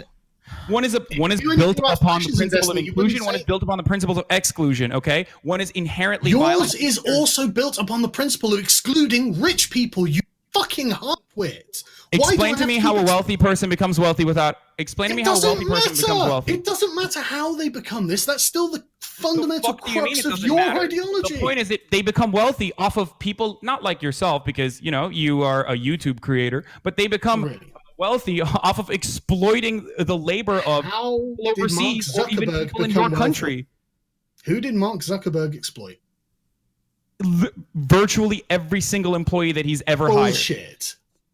One is built upon the principle of inclusion. One is built upon the principles of exclusion. Okay, one is inherently violent. Yours is also built upon the principle of excluding rich people. You fucking half-wit. Explain to me how a wealthy person becomes wealthy without. Explain to me how a wealthy person becomes wealthy. It doesn't matter how they become this. That's still the fundamental crux of your ideology. The point is that they become wealthy off of people not like yourself, because you are a YouTube creator, but they become wealthy off of exploiting the labor of overseas or even people in your country. Who did Mark Zuckerberg exploit? Virtually every single employee that he's ever hired.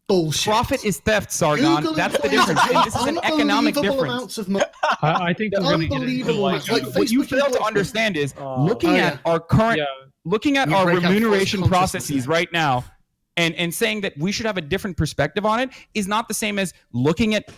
Bullshit. Profit is theft, Sargon. That's the difference. And this is an economic difference. I think what you fail to understand is looking at our remuneration processes right now and saying that we should have a different perspective on it is not the same as looking at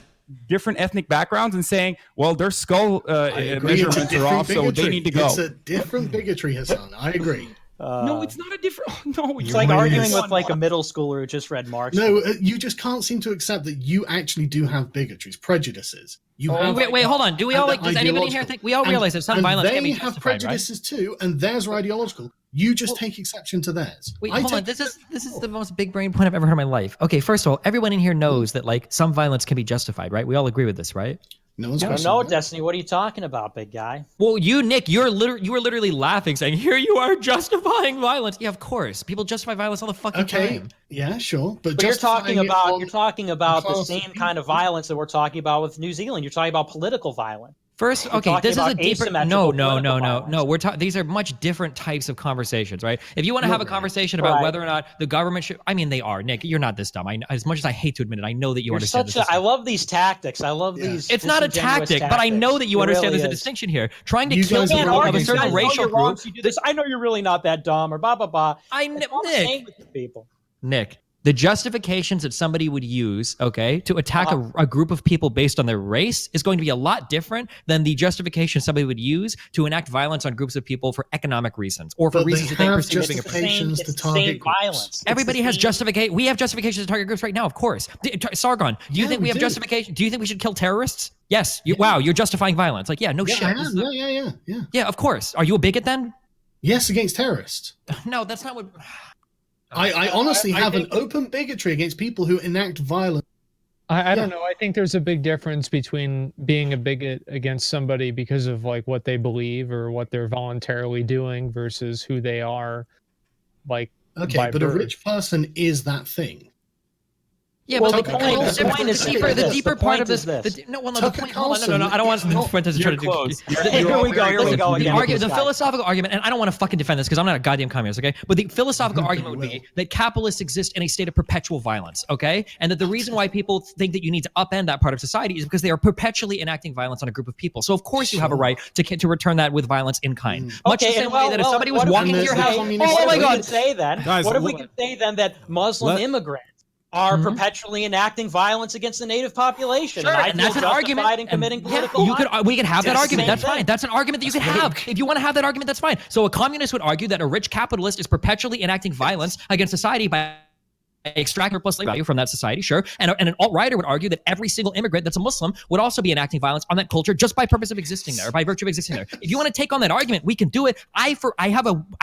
different ethnic backgrounds and saying, well, their skull measurements are off, so they need to go. It's a different bigotry, Hasan. I agree. No, it's not a different. No, it's like arguing with like a middle schooler who just read Marx. No, you just can't seem to accept that you actually do have bigotries, prejudices. Wait, hold on. Do we all does anybody here think we all realize that some violence can be justified, have prejudices too, and theirs are ideological. You just take exception to theirs. Wait, hold on. This is the most big brain point I've ever heard in my life. Okay, first of all, everyone in here knows that like some violence can be justified, right? We all agree with this, right? No, Destiny. What are you talking about, big guy? Well, Nick, you were literally laughing, saying, "Here you are justifying violence." Yeah, of course, people justify violence all the fucking time. Yeah, sure, but you're talking about the same kind of violence that we're talking about with New Zealand. You're talking about political violence. First, okay, this is a deeper. No. We're talking. These are much different types of conversations, right? If you want to have a conversation about whether or not the government should, I mean, they are. Nick, you're not this dumb. As much as I hate to admit it, I know that you understand this. I love these tactics. I love these. It's not a tactic, but I know that you understand there's a distinction here. Trying to kill people of a certain racial group. I know you're really not that dumb, or blah blah blah. Nick. the justifications that somebody would use, okay, to attack a group of people based on their race is going to be a lot different than the justification somebody would use to enact violence on groups of people for economic reasons or for reasons that they perceive as being justifications to target violence. Everybody has justification. We have justifications to target groups right now, of course. Sargon, do you think we have justification? Do you think we should kill terrorists? Yes. Wow, you're justifying violence. Like, yeah, no shit. I am. Yeah. Yeah, of course. Are you a bigot then? Yes, against terrorists. No, that's not what. I honestly have an open bigotry against people who enact violence. I don't know. I think there's a big difference between being a bigot against somebody because of like what they believe or what they're voluntarily doing versus who they are. Like, okay, but a rich person is that thing. Yeah, well, but the point is the deeper part of this. No, the point. Hold on, no. I don't want Fuentes to try to do. Here we go again. The philosophical argument, and I don't want to fucking defend this because I'm not a goddamn communist, okay? But the philosophical argument would be that capitalists exist in a state of perpetual violence, okay? And that the reason why people think that you need to upend that part of society is because they are perpetually enacting violence on a group of people. So of course you have a right to return that with violence in kind. Much the same way that if somebody was walking into your house, oh my god, what if we could say then that Muslim immigrants are perpetually enacting violence against the native population? Sure, and that's an argument. In committing political we could have that argument. That's fine. That's an argument that you can have. If you want to have that argument, that's fine. So a communist would argue that a rich capitalist is perpetually enacting violence against society by extracting surplus value from that society, sure. And an alt-righter would argue that every single immigrant that's a Muslim would also be enacting violence on that culture just by purpose of existing there, or by virtue of existing there. If you want to take on that argument, we can do it. I've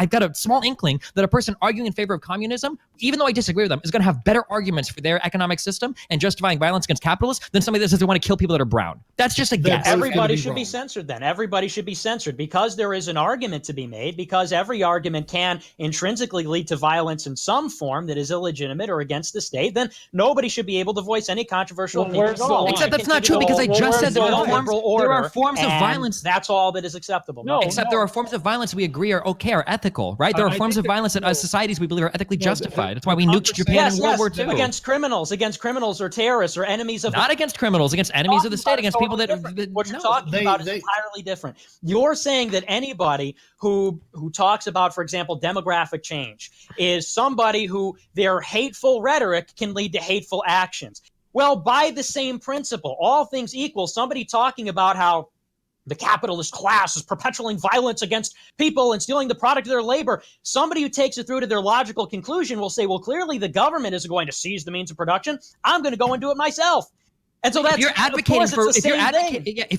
got a small inkling that a person arguing in favor of communism, even though I disagree with them, is going to have better arguments for their economic system and justifying violence against capitalists than somebody that says they want to kill people that are brown. That's just a guess. Everybody should be censored then. Everybody should be censored because there is an argument to be made, because every argument can intrinsically lead to violence in some form that is illegitimate or against the state. Then nobody should be able to voice any controversial opinions. Except that's not true, because I just said there are forms of violence. That's all that is acceptable. There are forms of violence we agree are okay, are ethical, right? There are forms of violence that as societies we believe are ethically justified. That's why we nuked Japan in World War II. Against criminals or terrorists or enemies of not against criminals, against enemies of the state, against people that what you're talking about is entirely different. You're saying that anybody who talks about, for example, demographic change is somebody who their hateful rhetoric can lead to hateful actions. Well, by the same principle, all things equal, somebody talking about how the capitalist class is perpetuating violence against people and stealing the product of their labor, somebody who takes it through to their logical conclusion will say, well, clearly the government isn't going to seize the means of production. I'm going to go and do it myself. And so that's if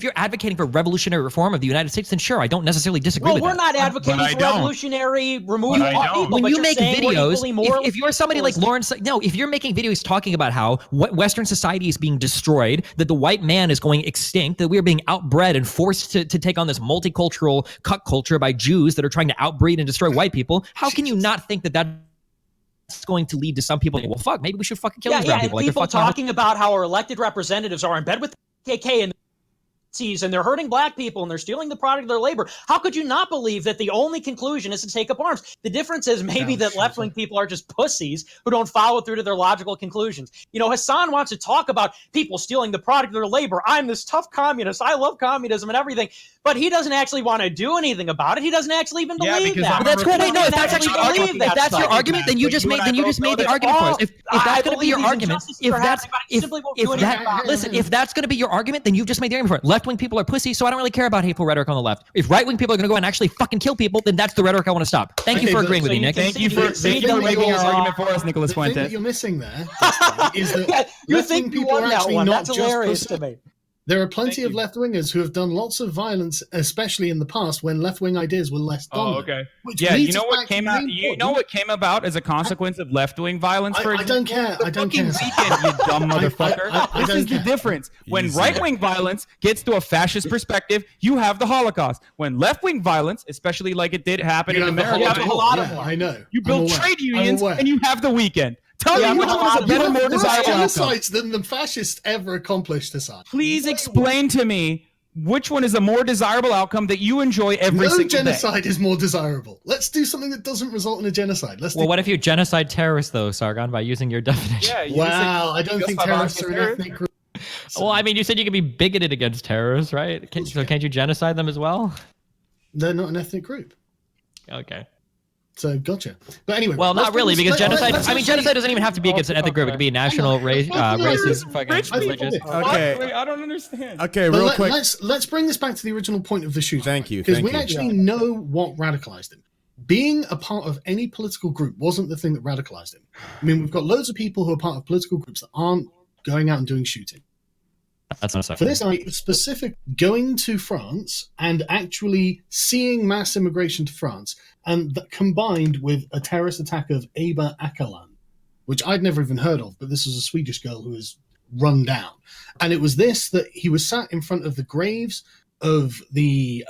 you're advocating for revolutionary reform of the United States, then sure, I don't necessarily disagree with that. Well, we're not advocating for revolutionary removal of people. When you make videos, if you're somebody like Lawrence, if you're making videos talking about how Western society is being destroyed, that the white man is going extinct, that we're being outbred and forced to take on this multicultural cuck culture by Jews that are trying to outbreed and destroy white people, how can you not think that that's going to lead to some people, well, fuck, maybe we should fucking kill these brown people. And people talking about how our elected representatives are in bed with the KKK and and they're hurting black people and they're stealing the product of their labor. How could you not believe that the only conclusion is to take up arms? The difference is maybe that left-wing people are just pussies who don't follow through to their logical conclusions. You know, Hasan wants to talk about people stealing the product of their labor. I'm this tough communist. I love communism and everything. But he doesn't actually want to do anything about it. He doesn't actually even believe that. That's cool. Wait, no, if that's actually if that's your argument, then you just made the argument for us. If that's going to be your argument, if that's going to be your argument, then you've just made the argument for it. Left-wing people are pussy, so I don't really care about hateful rhetoric on the left. If right-wing people are going to go and actually fucking kill people, then that's the rhetoric I want to stop. Thank you for agreeing with me, Nick. Thank you for making our argument for us, Nicholas Fuentes. The thing that you're missing there is that left-wing people are actually not just pussy. There are plenty of left-wingers who have done lots of violence, especially in the past when left-wing ideas were less dominant. Oh, okay. Yeah, you know what came out? You know what came about as a consequence of left-wing violence? For example, I don't care. I don't care. Weekend, you dumb motherfucker. This is the difference. When right-wing violence gets to a fascist perspective, you have the Holocaust. When left-wing violence, especially like it did happen in America, you have a lot of them. I know. You build trade unions and you have the weekend. Tell me which one is a better, more desirable genocides than the fascists ever accomplished, Hasan. Please explain to me which one is a more desirable outcome that you enjoy every single day. No genocide is more desirable. Let's do something that doesn't result in a genocide. What if you genocide terrorists, though, Sargon, by using your definition? Yeah, wow, I don't think terrorists are an ethnic group. Well, I mean, you said you could be bigoted against terrorists, right? So can't you genocide them as well? They're not an ethnic group. Okay. So gotcha. But anyway, Well, not really, because genocide. I mean, genocide doesn't even have to be against an ethnic group. It could be national, racist, fucking religious. Okay. Wait, I don't understand. Okay, But real quick. let's bring this back to the original point of the shooting. Thank you. Because Thank we you. actually know what radicalized him. Being a part of any political group wasn't the thing that radicalized him. I mean, we've got loads of people who are part of political groups that aren't going out and doing shooting. That's not For this night, specific going to France and actually seeing mass immigration to France, and that combined with a terrorist attack of Aba Akalan, which I'd never even heard of, but this was a Swedish girl who was run down. And it was this that he was sat in front of the graves of the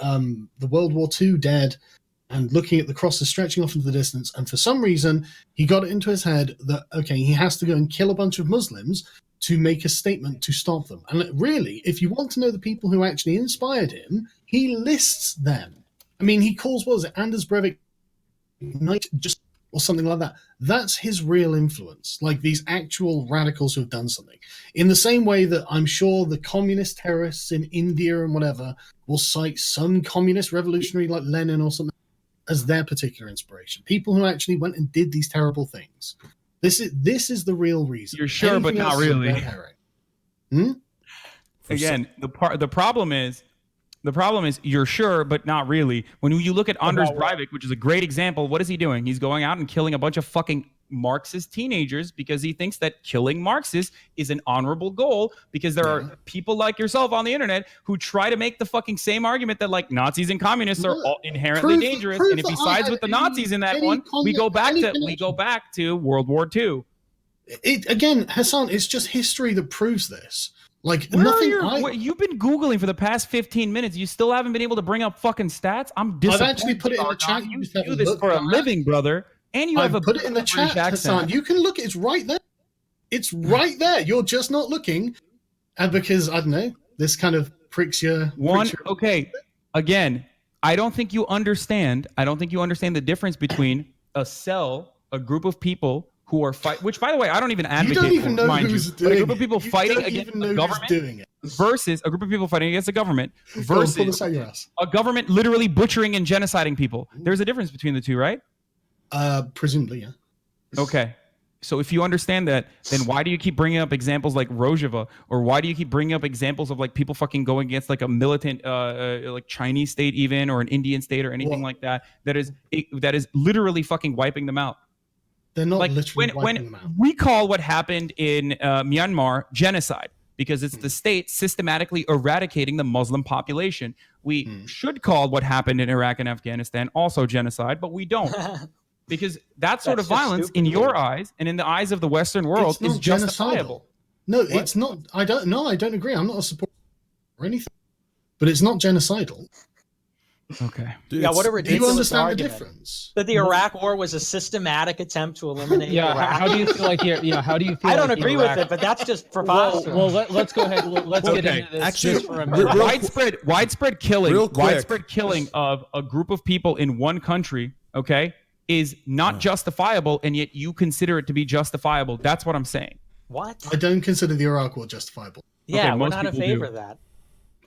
World War II dead and looking at the crosses stretching off into the distance. And for some reason, he got it into his head that, okay, he has to go and kill a bunch of Muslims to make a statement to stop them. And really, if you want to know the people who actually inspired him, he lists them. I mean, he calls, what was it, Anders Breivik Knight, just or something like that. That's his real influence, like these actual radicals who have done something. In the same way that I'm sure the communist terrorists in India and whatever will cite some communist revolutionary like Lenin or something as their particular inspiration. People who actually went and did these terrible things. This is the real reason. You're sure, Anything but not else is a really. red herring. Again, the problem is you're sure, but not really. When you look at Anders Breivik, which is a great example, what is he doing? He's going out and killing a bunch of fucking Marxist teenagers because he thinks that killing Marxists is an honorable goal, because there are people like yourself on the internet who try to make the fucking same argument that like Nazis and communists are all inherently dangerous. And if he sides with the Nazis in that one, we go back to World War II. Again, Hasan, it's just history that proves this. Like you've been Googling for the past 15 minutes. You still haven't been able to bring up fucking stats. I'm disappointed. I've actually put it in the chat. You do this for a living, brother. And you have put it in the chat, Hasan. You can look. It's right there. It's right there. You're just not looking. And because, I don't know, this kind of pricks your... Okay. Again, I don't think you understand the difference between a cell, a group of people who are fight, which by the way, I don't even advocate. You don't even know who's doing it. A group of people fighting against the government versus a group of people fighting against the government versus a government literally butchering and genociding people. There's a difference between the two, right? Presumably, yeah. Okay. So if you understand that, then why do you keep bringing up examples like Rojava, or why do you keep bringing up examples of like people fucking going against like a militant, like Chinese state even, or an Indian state or anything like that? That is literally fucking wiping them out. They're not like literally wiping them out. We call what happened in Myanmar genocide because it's the state systematically eradicating the Muslim population. We should call what happened in Iraq and Afghanistan also genocide, but we don't. Because that sort of violence in your eyes and in the eyes of the Western world is justifiable. No, it's not. I don't agree. I'm not a supporter or anything. But it's not genocidal. Okay. Yeah, what a ridiculous Do you understand argument. the difference? That the Iraq War was a systematic attempt to eliminate Iraq. How do you feel like how do you feel I don't like agree Iraq... with it, but that's just preposterous. Well, let's go ahead. Let's get into this Actually, for a minute. Widespread killing of a group of people in one country, okay, is not justifiable, and yet you consider it to be justifiable. That's what I'm saying. What? I don't consider the Iraq War justifiable. Yeah, Okay, we're most not in people favor do. of that.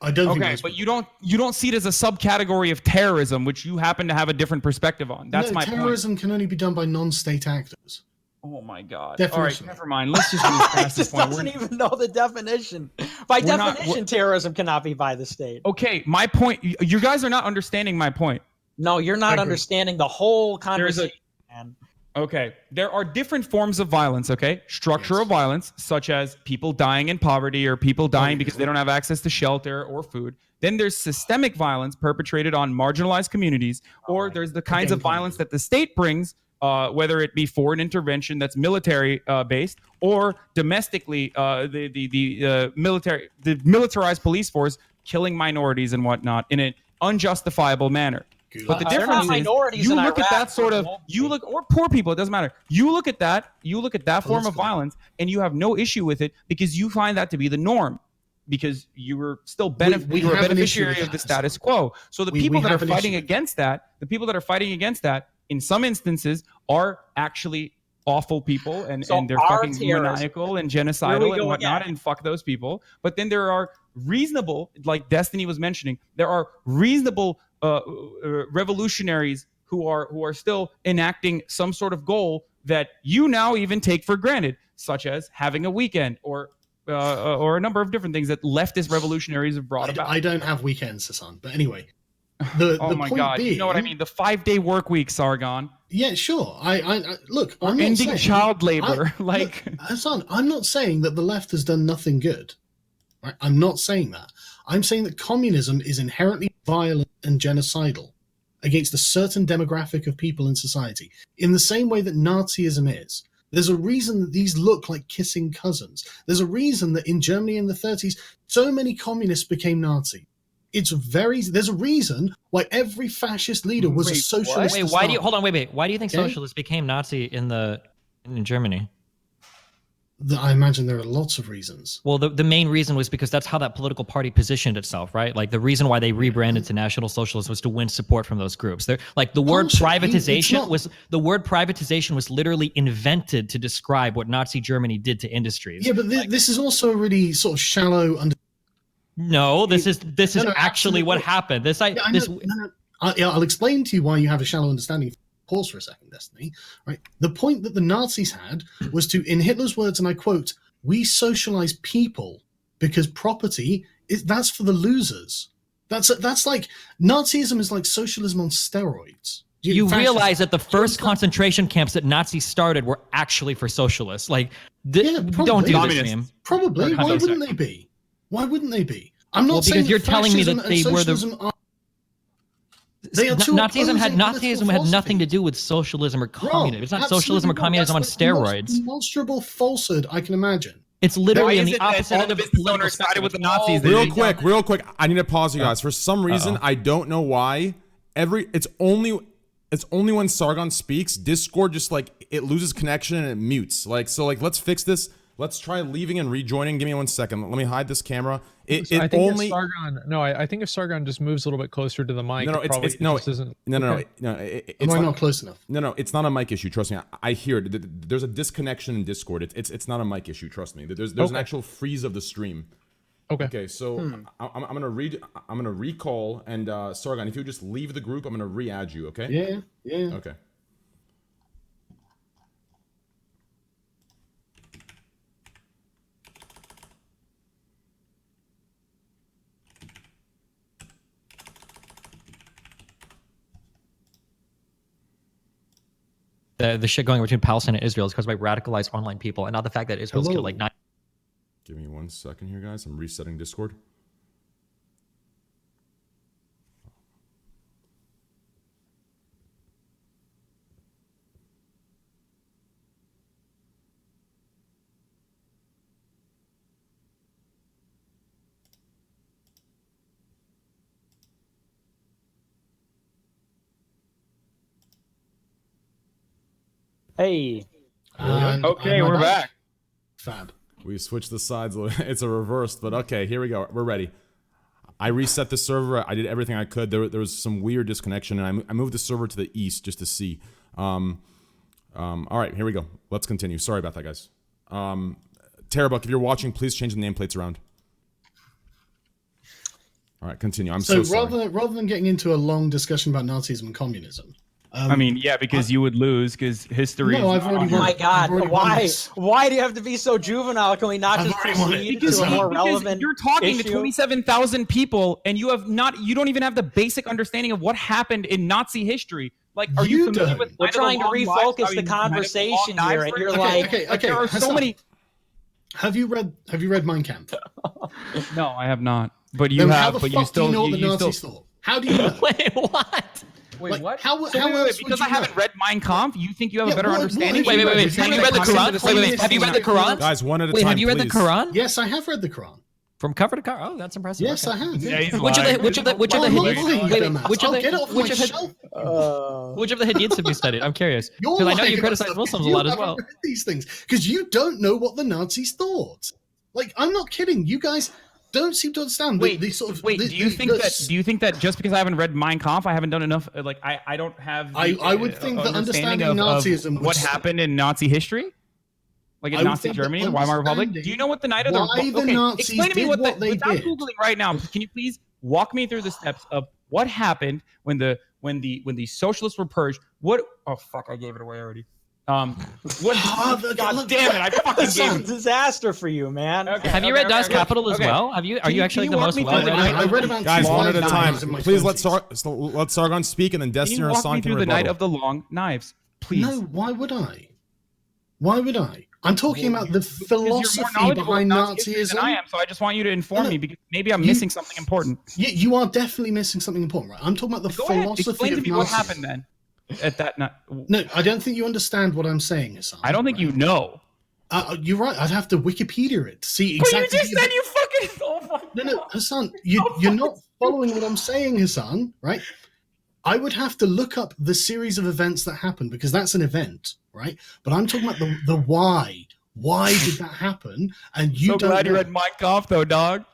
I don't think Okay, but you don't see it as a subcategory of terrorism, which you happen to have a different perspective on. That's my terrorism can only be done by non-state actors. point. Oh my God. Definition. All right, never mind. Let's just move past He this just point. doesn't even know the definition. By definition, terrorism cannot be by the state. Okay, my point. You guys are not understanding my point. No, you're not understanding the whole conversation, man. Okay, there are different forms of violence, okay? Structural violence, such as people dying in poverty or people dying because they don't have access to shelter or food. Then there's systemic violence perpetrated on marginalized communities, or there's the kinds of violence that the state brings, whether it be foreign intervention that's military based, or domestically, the militarized police force killing minorities and whatnot in an unjustifiable manner. But the difference is you look at that sort of or poor people, it doesn't matter. You look at that form of violence and you have no issue with it because you find that to be the norm, because you were still you were a beneficiary of the status quo. So the people that are fighting against that, in some instances are actually awful people and they're fucking maniacal and genocidal and whatnot, and fuck those people. But then there are reasonable, like Destiny was mentioning, there are reasonable revolutionaries who are still enacting some sort of goal that you now even take for granted, such as having a weekend or a number of different things that leftist revolutionaries have brought about. I don't have weekends, Hasan. But anyway, oh my God, you know what I mean? The 5-day work week, Sargon. Yeah, sure. I look. Or I'm not ending saying, child labor. Look, Hasan, I'm not saying that the left has done nothing good. Right? I'm not saying that. I'm saying that communism is inherently violent and genocidal against a certain demographic of people in society, in the same way that Nazism is. There's a reason that these look like kissing cousins. There's a reason that in Germany in the 30s, so many communists became Nazi. There's a reason why every fascist leader was a socialist. Wait, why do you think socialists became Nazi in Germany? I imagine there are lots of reasons. Well, the main reason was because that's how that political party positioned itself, right? Like the reason why they rebranded to National Socialists was to win support from those groups. They're like the word privatization was literally invented to describe what Nazi Germany did to industries. Yeah, but this is also a really sort of shallow. No, this is actually what happened. I'll explain to you why you have a shallow understanding. Pause for a second, Destiny. Right, the point that the Nazis had was to, in Hitler's words, and I quote, "We socialize people because property that's for the losers." That's like Nazism is like socialism on steroids. You realize that the first concentration camps that Nazis started were actually for socialists. Like, don't do this, man. Probably. Why wouldn't they be? Why wouldn't they be? I'm not saying because you're telling me that they were the. Nazism had nothing to do with socialism or communism. It's not socialism or communism on steroids. That's the most demonstrable falsehood I can imagine. It's literally on the opposite end of the political spectrum with the Nazis. Real quick. I need to pause you guys. For some reason, I don't know why. It's only when Sargon speaks, Discord just like it loses connection and it mutes. Let's fix this. Let's try leaving and rejoining. Give me 1 second. Let me hide this camera. I think if Sargon just moves a little bit closer to the mic, I'm not close enough. No, it's not a mic issue. Trust me, I hear it. There's a disconnection in Discord. It's not a mic issue. Trust me. There's an actual freeze of the stream. Okay. So I'm gonna recall and Sargon, if you just leave the group, I'm gonna re-add you. Okay. Yeah. Okay. The shit going between Palestine and Israel is caused by radicalized online people, and not the fact that Israel's killed like 9. Give me 1 second here, guys. I'm resetting Discord. Hey. Okay, we're back. Fab. We switched the sides. It's a reverse, but okay, here we go. We're ready. I reset the server. I did everything I could. There was some weird disconnection, and I moved the server to the east just to see. All right, here we go. Let's continue. Sorry about that, guys. Terabuck, if you're watching, please change the nameplates around. All right, continue. I'm so sorry. Rather than getting into a long discussion about Nazism and communism. Because you would lose because history. No, I've already won. Oh my God! Why do you have to be so juvenile? Can we not just proceed to a more relevant? You're talking issue? to 27,000 people, and you don't even have the basic understanding of what happened in Nazi history. Like, are you familiar with? We're trying to refocus the conversation here, and you're like, there are so many. Have you read Mein Kampf? No, I have not. But you have. But you still. Do you know what the Nazis thought? How do you know? Wait, what? Wait, what? Because I haven't read Mein Kampf, you think you have a better understanding? Wait. Have you read the Quran? Have you read the Quran? Guys, one at a time, have you read the Quran? Yes, I have read the Quran. From cover to cover? Oh, that's impressive. Yes, I have. Yeah, which of the hadiths have you studied? I'm curious. Because I know you criticize Muslims a lot as well. These things because you don't know what the Nazis thought. Like, I'm not kidding. You guys don't seem to understand. Do you think that just because I haven't read Mein Kampf, I haven't done enough? Like, I don't have. I would think that understanding Nazism, what happened in Nazi history, like in Nazi Germany, the Weimar Republic. Do you know what the night of the? Explain to me what they did. Without googling right now, can you please walk me through the steps of what happened when the when the socialists were purged, what? Oh fuck! I gave it away already. What? God damn it! I fucking This is a disaster for you, man. Okay, have you read Das Kapital as well? Are you actually the most well-read? I read about guys, one at a time. Please let 20s. let Sargon speak, and then Destiny or Walk Hasan me can through the rebuttal. Night of the Long Knives, please. No, why would I? Why would I? I'm talking about the Because you're more philosophy knowledgeable behind Nazi history than I Nazism. am, so I just want you to inform No, me because maybe I'm missing something important. You are definitely missing something important, right? I'm talking about the Go ahead, philosophy explain to of me what Nazism. happened then. At that night, No, I don't think you understand what I'm saying, Hasan. I don't think you know. You're right. I'd have to Wikipedia it to see But exactly. you just said you fucking. Oh my No, Hasan, you're not following what I'm saying, Hasan. Right? I would have to look up the series of events that happened because that's an event, right? But I'm talking about the why. Why did that happen? And you so don't glad know. you read Mein Kampf, though, dog.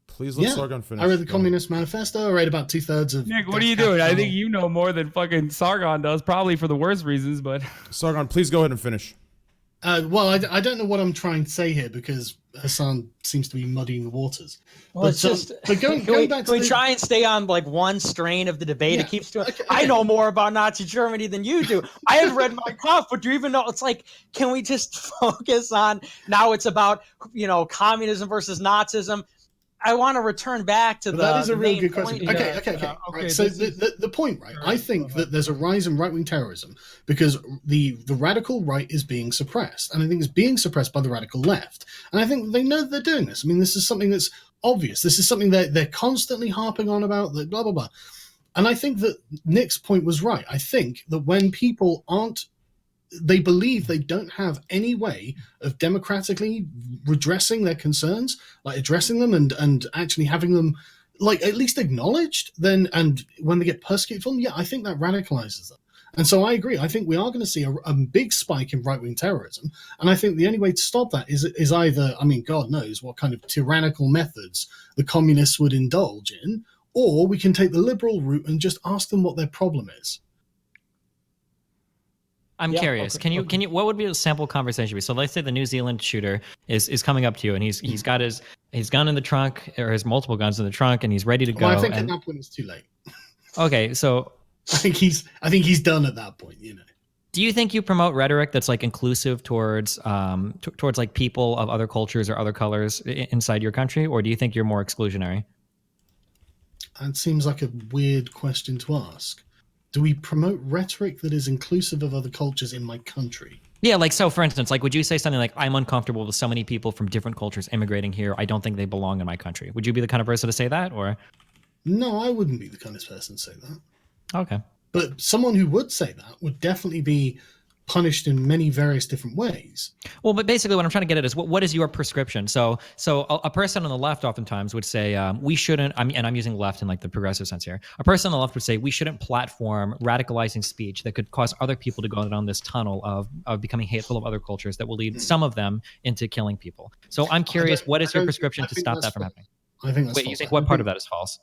Please let Yeah, Sargon finish. I read the Go Communist Manifesto. I read about 2/3 of. Nick, what are Das you doing? I Kapital. think you know more than fucking Sargon does, probably for the worst reasons, but. ahead. Sargon, please go ahead and finish. Well, I don't know what I'm trying to say here because Hasan seems to be muddying the waters. Well, it's just. But going Can we, back to can we the- try and stay on like one strain of the debate? Yeah, It keeps doing. okay. I know more about Nazi Germany than you do. I have read my Kampf, but do you even know? It's like, can we just focus on now? It's about communism versus Nazism. I want to return back to But the. that is a the real main good question. point Okay, here. okay. okay, Right. So this is- the point, right? All I right, think go that ahead. there's a rise in right-wing terrorism because the radical right is being suppressed, and I think it's being suppressed by the radical left. And I think they know that they're doing this. I mean, this is something that's obvious. This is something that they're constantly harping on about. That blah blah blah. And I think that Nick's point was right. I think that when people they believe they don't have any way of democratically redressing their concerns, like addressing them and actually having them like at least acknowledged, then and when they get persecuted for them, I think that radicalizes them. And so I agree. I think we are going to see a big spike in right-wing terrorism. And I think the only way to stop that is either, I mean, God knows what kind of tyrannical methods the communists would indulge in, or we can take the liberal route and just ask them what their problem is. I'm Yeah, curious. okay, Can you what would be a sample conversation be? So let's say the New Zealand shooter is coming up to you and he's got his gun in the trunk or his multiple guns in the trunk and he's ready to go. Well, I think and, at that point it's too late. okay, so I think he's done at that point, do you think you promote rhetoric that's like inclusive towards towards like people of other cultures or other colors inside your country, or do you think you're more exclusionary? That seems like a weird question to ask. Do we promote rhetoric that is inclusive of other cultures in my country? Yeah, like so for instance, like would you say something like I'm uncomfortable with so many people from different cultures immigrating here. I don't think they belong in my country. Would you be the kind of person to say that, or? No, I wouldn't be the kind of person to say that. Okay. But someone who would say that would definitely be punished in many various different ways. Well, but basically what I'm trying to get at is what is your prescription? So a person on the left oftentimes would say we shouldn't, and I'm using left in like the progressive sense here. A person on the left would say we shouldn't platform radicalizing speech that could cause other people to go down this tunnel of becoming hateful of other cultures that will lead some of them into killing people. So I'm curious, what is your prescription to stop that from happening? I think that's Wait, false. you think what part of that is false?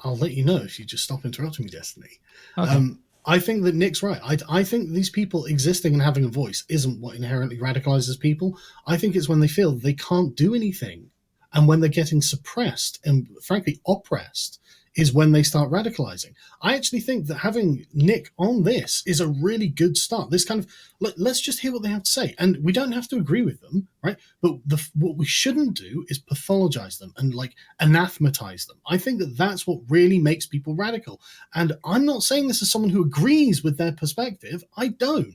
I'll let you know if you just stop interrupting me, Destiny. Okay. I think that Nick's right. I think these people existing and having a voice isn't what inherently radicalizes people. I think it's when they feel they can't do anything. And when they're getting suppressed and, frankly, oppressed is when they start radicalizing. I actually think that having Nick on this is a really good start. This kind of, let's just hear what they have to say. And we don't have to agree with them, right? But what we shouldn't do is pathologize them and like anathematize them. I think that that's what really makes people radical. And I'm not saying this as someone who agrees with their perspective. I don't.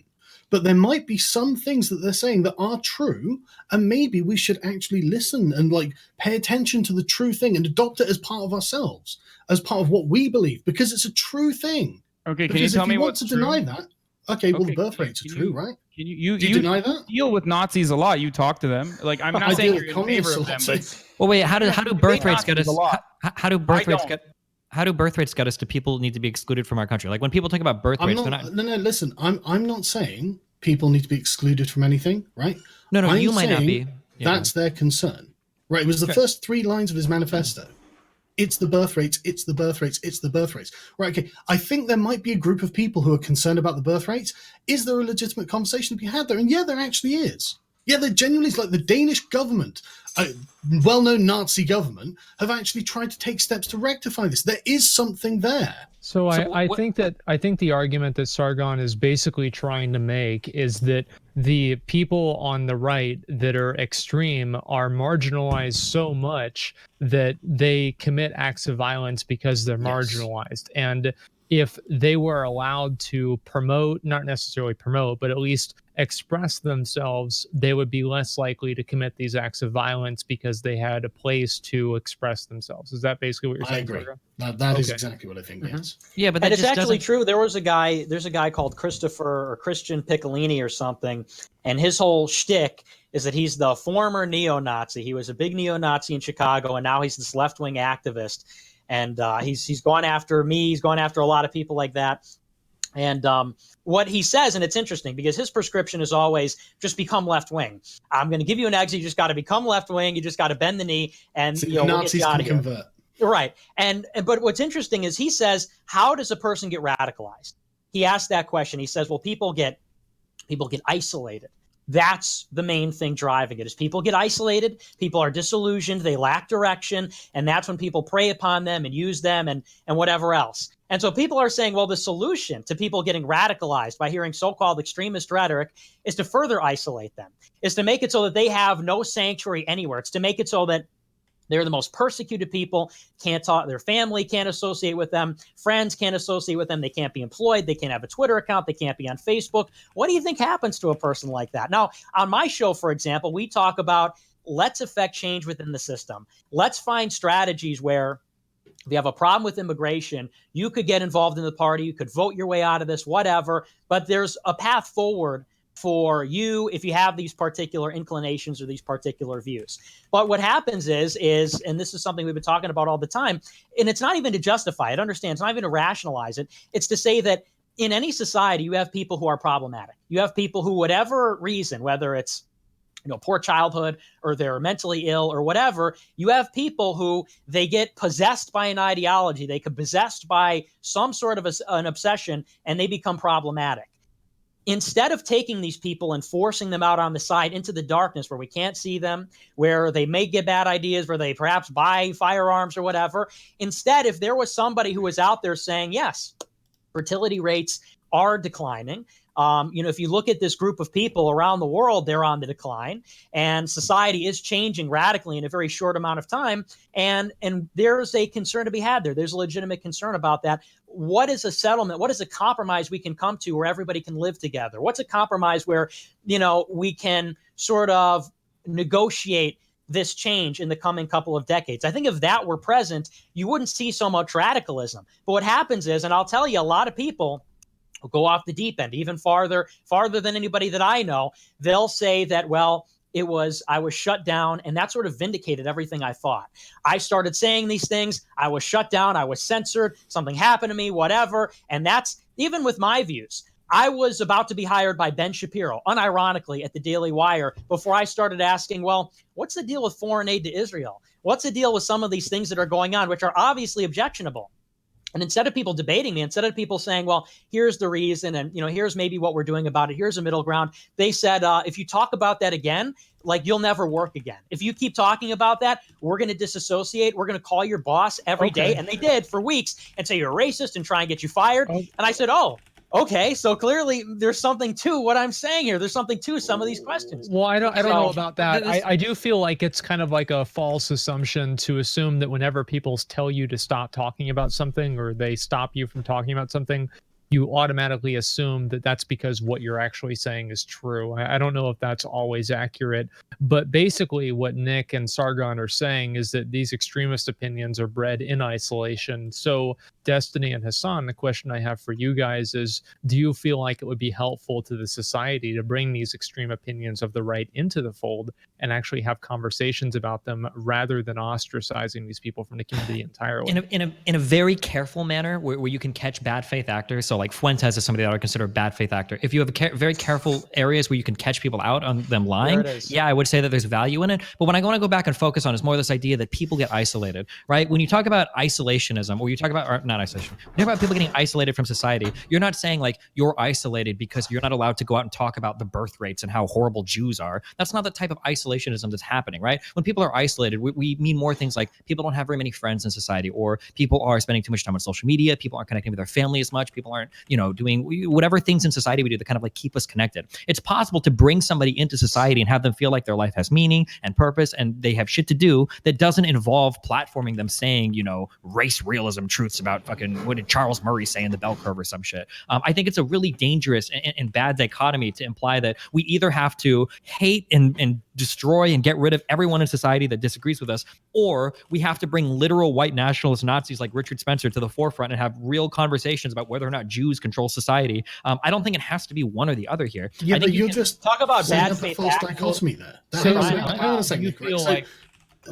But there might be some things that they're saying that are true, and maybe we should actually listen and like pay attention to the true thing and adopt it as part of ourselves, as part of what we believe, because it's a true thing. Okay, can Because you tell if me you want what's to true? deny that, okay, well, the Okay, birth rates are can true, you- right? Can you Do you deny that? deal with Nazis a lot? You talk to them. Like I'm I not saying deal you're with in favor of them, communists but Well, wait, how do birth rates get us? Nazis a lot. How do birth rates don't. get? How do birth rates get us to people need to be excluded from our country? Like when people talk about birth I'm rates, not, they're not. no, listen, I'm not saying people need to be excluded from anything, right? No, I'm you might not saying be. Yeah. That's their concern, right? It was the Okay. first 3 lines of his manifesto. It's the birth rates, it's the birth rates, it's the birth rates. Right, okay. I think there might be a group of people who are concerned about the birth rates. Is there a legitimate conversation to be had there? And yeah, there actually is. Yeah, they're genuinely like the Danish government, a well-known Nazi government, have actually tried to take steps to rectify this. There is something there. So I think the argument that Sargon is basically trying to make is that the people on the right that are extreme are marginalized so much that they commit acts of violence because they're marginalized. And if they were allowed to promote, not necessarily promote, but at least express themselves, they would be less likely to commit these acts of violence because they had a place to express themselves. Is that basically what you're saying? I agree. That is exactly what I think. Yes. Yeah, but and it's actually true. There's a guy called Christopher or Christian Piccolini or something, and his whole shtick is that he's the former neo-Nazi. He was a big neo-Nazi in Chicago, and now he's this left-wing activist. And he's gone after me. He's gone after a lot of people like that. And what he says, and it's interesting because his prescription is always just become left wing. I'm going to give you an exit. You just got to become left wing. You just got to bend the knee, and so we'll Nazis get you out can of here. convert. Right. But what's interesting is he says, how does a person get radicalized? He asked that question. He says, well, people get isolated. That's the main thing driving it is people get isolated. People are disillusioned. They lack direction. And that's when people prey upon them and use them and whatever else. And so people are saying, well, the solution to people getting radicalized by hearing so-called extremist rhetoric is to further isolate them, is to make it so that they have no sanctuary anywhere. It's to make it so that they're the most persecuted people, can't talk, their family can't associate with them, friends can't associate with them, they can't be employed, they can't have a Twitter account, they can't be on Facebook. What do you think happens to a person like that? Now, on my show, for example, we talk about let's affect change within the system. Let's find strategies where if you have a problem with immigration, you could get involved in the party, you could vote your way out of this, whatever, but there's a path forward for you if you have these particular inclinations or these particular views. But what happens is, and this is something we've been talking about all the time, and it's not even to justify it, understand, it's not even to rationalize it, it's to say that in any society, you have people who are problematic. You have people who, whatever reason, whether it's poor childhood or they're mentally ill or whatever, you have people who they get possessed by an ideology, they get possessed by some sort of an obsession, and they become problematic. Instead of taking these people and forcing them out on the side into the darkness where we can't see them, where they may get bad ideas, where they perhaps buy firearms or whatever, instead, if there was somebody who was out there saying, yes, fertility rates are declining, if you look at this group of people around the world, they're on the decline, and society is changing radically in a very short amount of time. And there's a concern to be had there. There's a legitimate concern about that. What is a settlement? What is a compromise we can come to where everybody can live together? What's a compromise where, we can sort of negotiate this change in the coming couple of decades? I think if that were present, you wouldn't see so much radicalism. But what happens is, and I'll tell you, a lot of people go off the deep end, even farther than anybody that I know. They'll say that, well, I was shut down, and that sort of vindicated everything I thought. I started saying these things, I was shut down, I was censored, something happened to me, whatever. And that's even with my views. I was about to be hired by Ben Shapiro, unironically, at the Daily Wire before I started asking, well, what's the deal with foreign aid to Israel? What's the deal with some of these things that are going on, which are obviously objectionable? And instead of people debating me, instead of people saying, well, here's the reason, and here's maybe what we're doing about it, here's a middle ground, they said, if you talk about that again, you'll never work again. If you keep talking about that, we're going to disassociate. We're going to call your boss every day. And they did for weeks and say you're a racist and try and get you fired. And I said, oh, okay, so clearly there's something to what I'm saying here. There's something to some of these questions. Well, I don't know about that. I do feel like it's kind of like a false assumption to assume that whenever people tell you to stop talking about something or they stop you from talking about something, you automatically assume that that's because what you're actually saying is true. I don't know if that's always accurate, but basically what Nick and Sargon are saying is that these extremist opinions are bred in isolation. So Destiny and Hasan, the question I have for you guys is, do you feel like it would be helpful to the society to bring these extreme opinions of the right into the fold and actually have conversations about them rather than ostracizing these people from the community entirely? In a very careful manner where you can catch bad faith actors. So So like Fuentes is somebody that I would consider a bad faith actor. If you have very careful areas where you can catch people out on them lying, yeah, I would say that there's value in it. But when I want to go back and focus on is more this idea that people get isolated, right? When you talk about isolationism, or you talk about, or not isolation, when you talk about people getting isolated from society, you're not saying like you're isolated because you're not allowed to go out and talk about the birth rates and how horrible Jews are. That's not the type of isolationism that's happening, right? When people are isolated, we mean more things like people don't have very many friends in society, or people are spending too much time on social media, people aren't connecting with their family as much, people aren't, doing whatever things in society we do that kind of like keep us connected. It's possible to bring somebody into society and have them feel like their life has meaning and purpose and they have shit to do that doesn't involve platforming them saying, race realism truths about fucking, what did Charles Murray say in the bell curve or some shit. I think it's a really dangerous and bad dichotomy to imply that we either have to hate and destroy and get rid of everyone in society that disagrees with us, or we have to bring literal white nationalist Nazis like Richard Spencer to the forefront and have real conversations about whether or not Jews control society. I don't think it has to be one or the other here. Yeah, I think but you're just talk about bad faith false dichotomy there. Hang on a second.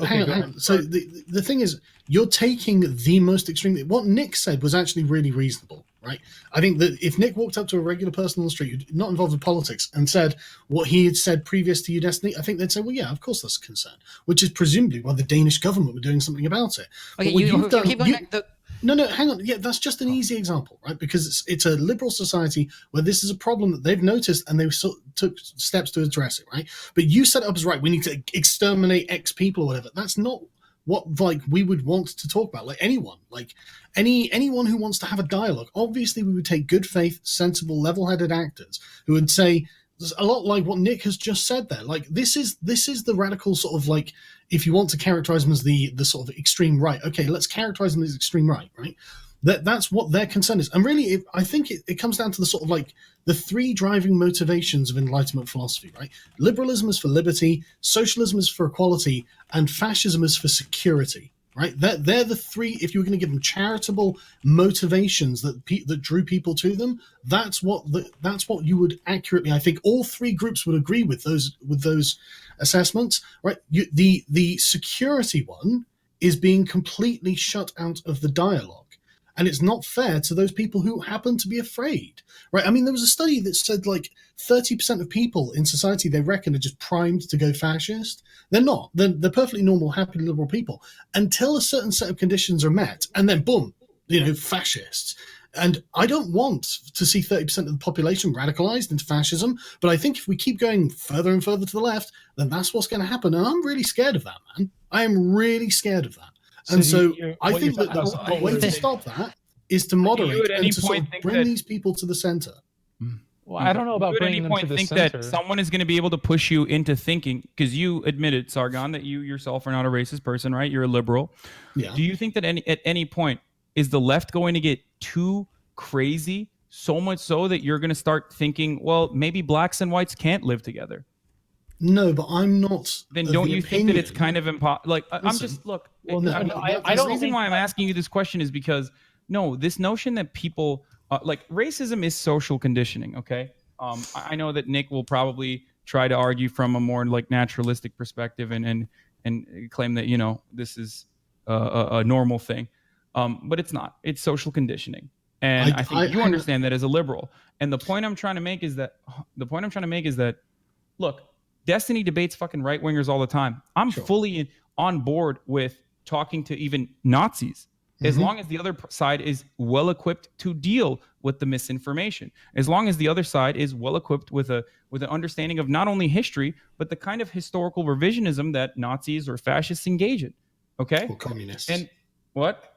Hang on. So the thing is, you're taking the most extreme. What Nick said was actually really reasonable, right? I think that if Nick walked up to a regular person on the street who's not involved in politics and said what he had said previous to Udestiny, I think they'd say, well, yeah, of course that's a concern, which is presumably why the Danish government were doing something about it. Okay, keep going back. No, hang on. Yeah, that's just an easy example, right? Because it's a liberal society where this is a problem that they've noticed and they took steps to address it, right? But you set it up as, right, we need to exterminate X people or whatever. That's not what we would want to talk about. Anyone who wants to have a dialogue, obviously we would take good faith, sensible, level-headed actors who would say a lot like what Nick has just said there. This is the radical sort of if you want to characterize them as the sort of extreme right, okay, let's characterize them as extreme right? That's what their concern is. And really, I think it comes down to the sort of the three driving motivations of Enlightenment philosophy, right? Liberalism is for liberty, socialism is for equality, and fascism is for security, right? They're the three. If you were going to give them charitable motivations that drew people to them, that's what you would accurately. I think all three groups would agree with those assessments, right? The security one is being completely shut out of the dialogue. And it's not fair to those people who happen to be afraid, right? I mean, there was a study that said 30% of people in society, they reckon, are just primed to go fascist. They're not. They're perfectly normal, happy, liberal people until a certain set of conditions are met. And then, boom, fascists. And I don't want to see 30% of the population radicalized into fascism. But I think if we keep going further and further to the left, then that's what's going to happen. And I'm really scared of that, man. I am really scared of that. So I think that the way to stop that is to moderate and to sort of bring these people to the center. Well, I don't know about bringing them to the center. Think that someone is going to be able to push you into thinking, because you admitted, Sargon, that you yourself are not a racist person, right? You're a liberal. Yeah. Do you think that at any point is the left going to get too crazy, so much so that you're going to start thinking, well, maybe blacks and whites can't live together? No, but I'm not. Then don't you think that it's kind of impossible? I'm just look. Well, no, I don't. The reason why I'm asking you this question is because this notion that people racism is social conditioning. Okay, I know that Nick will probably try to argue from a more naturalistic perspective and claim that this is a normal thing, but it's not. It's social conditioning, and I think you understand that as a liberal. And the point I'm trying to make is that look. Destiny debates fucking right-wingers all the time. I'm fully on board with talking to even Nazis, as long as the other side is well-equipped to deal with the misinformation, as long as the other side is well-equipped with an understanding of not only history, but the kind of historical revisionism that Nazis or fascists engage in. Okay? Or communists. And what?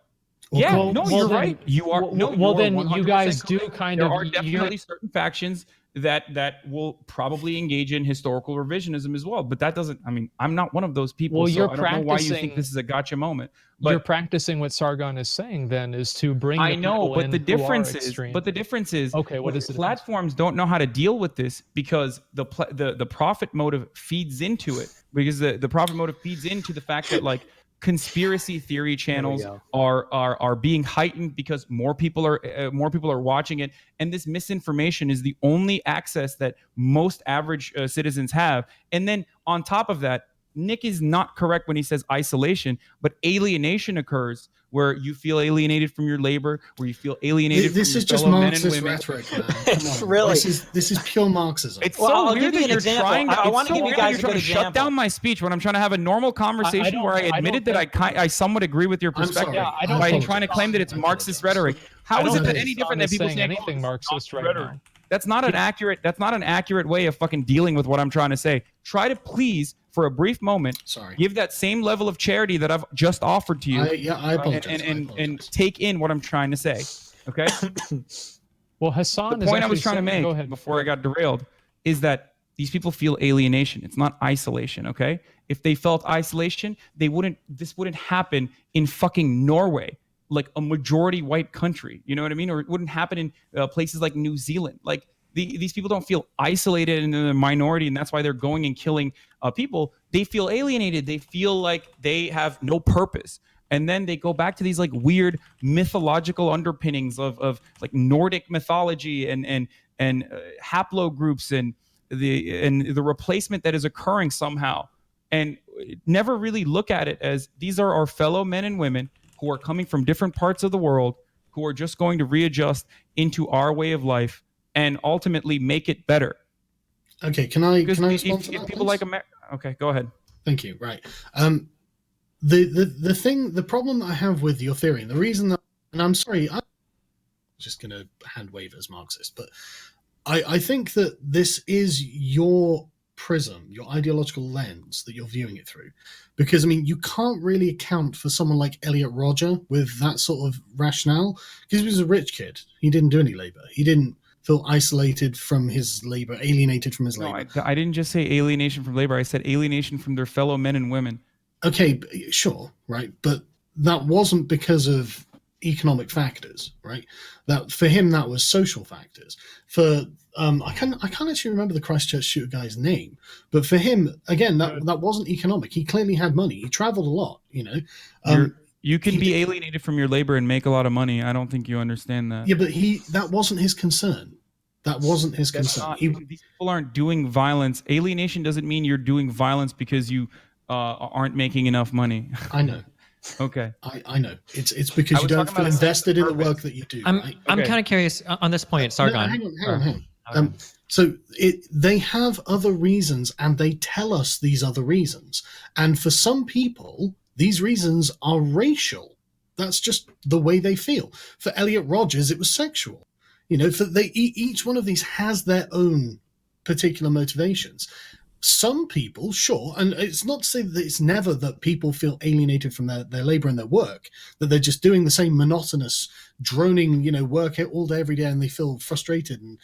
Or you're right. You are. Then you guys do kind of. There are definitely certain factions that will probably engage in historical revisionism as well. But that doesn't, I'm not one of those people. Well, so I don't know why you think this is a gotcha moment. But you're practicing what Sargon is saying then is to bring the people but in the difference who are extreme. But the difference is, okay, what is the platforms don't know how to deal with this because the profit motive feeds into it, because the profit motive feeds into the fact that conspiracy theory channels are being heightened because more people are watching it, and this misinformation is the only access that most average citizens have. And then on top of that, Nick is not correct when he says isolation, but alienation occurs where you feel alienated from your labor, where you feel alienated This from is your just fellow men and Marxist women. rhetoric, man. It's Come on. really- This is pure Marxism. It's Well, so I'll weird give you that an you're example. trying. I It's wanna so give you weird guys that a you're trying good to shut example. down my speech when I'm trying to have a normal conversation where I admitted that I somewhat agree with your I'm perspective. sorry. I don't by think trying to claim that it's I Marxist apologize. rhetoric. How I is don't it that think any Hasan different than is people saying saying anything Marxist right rhetoric? now. That's not an accurate. That's not an accurate way of fucking dealing with what I'm trying to say. Try to please, for a brief moment, give that same level of charity that I've just offered to you. I apologize. And take in what I'm trying to say. Okay. Well, Hasan The is point I actually was trying to saying- go make ahead. before I got derailed is that these people feel alienation. It's not isolation. Okay. If they felt isolation, this wouldn't happen in fucking Norway, like a majority white country. You know what I mean? Or it wouldn't happen in places like New Zealand. Like these people don't feel isolated and they're a minority, and that's why they're going and killing people. They feel alienated. They feel like they have no purpose. And then they go back to these like weird mythological underpinnings of like Nordic mythology and haplogroups and the replacement that is occurring somehow, and never really look at it as these are our fellow men and women who are coming from different parts of the world, who are just going to readjust into our way of life and ultimately make it better. Okay, can I Because respond to if that, people please? like America, okay, go ahead. Thank you. Right. The problem that I have with your theory, and the reason that, and I'm sorry, I'm just going to hand wave as Marxist, but I think that this is your prism, your ideological lens that you're viewing it through. Because, I mean, you can't really account for someone like Elliot Rodger with that sort of rationale, because he was a rich kid. He didn't do any labor. He didn't feel isolated from his labor, alienated from his labor. No, I didn't just say alienation from labor. I said alienation from their fellow men and women. Okay, sure, right, but that wasn't because of economic factors, right? That for him that was social factors. For I can't actually remember the Christchurch shooter guy's name, but for him again that wasn't economic. He clearly had money. He traveled a lot, you know. You can be alienated from your labor and make a lot of money. I don't think you understand that. Yeah, but that wasn't his concern. That wasn't his concern. These people aren't doing violence. Alienation doesn't mean you're doing violence because you aren't making enough money. I know. Okay. I know. It's because you don't feel invested in the work that you do. I'm right? kind of curious on this point, Sargon. Hang on. So they have other reasons, and they tell us these other reasons. And for some people, these reasons are racial. That's just the way they feel. For Elliot Rodgers, it was sexual. You know, each one of these has their own particular motivations. Some people, sure, and it's not to say that it's never that people feel alienated from their labor and their work, that they're just doing the same monotonous, droning, work all day, every day, and they feel frustrated and,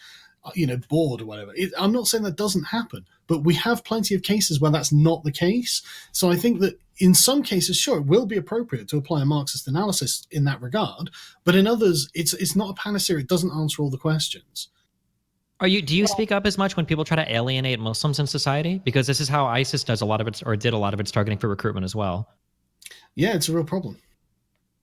bored or whatever. I'm not saying that doesn't happen, but we have plenty of cases where that's not the case. So I think that in some cases, sure, it will be appropriate to apply a Marxist analysis in that regard, but in others, it's not a panacea. It doesn't answer all the questions. Do you speak up as much when people try to alienate Muslims in society? Because this is how ISIS did a lot of its targeting for recruitment as well. Yeah, it's a real problem.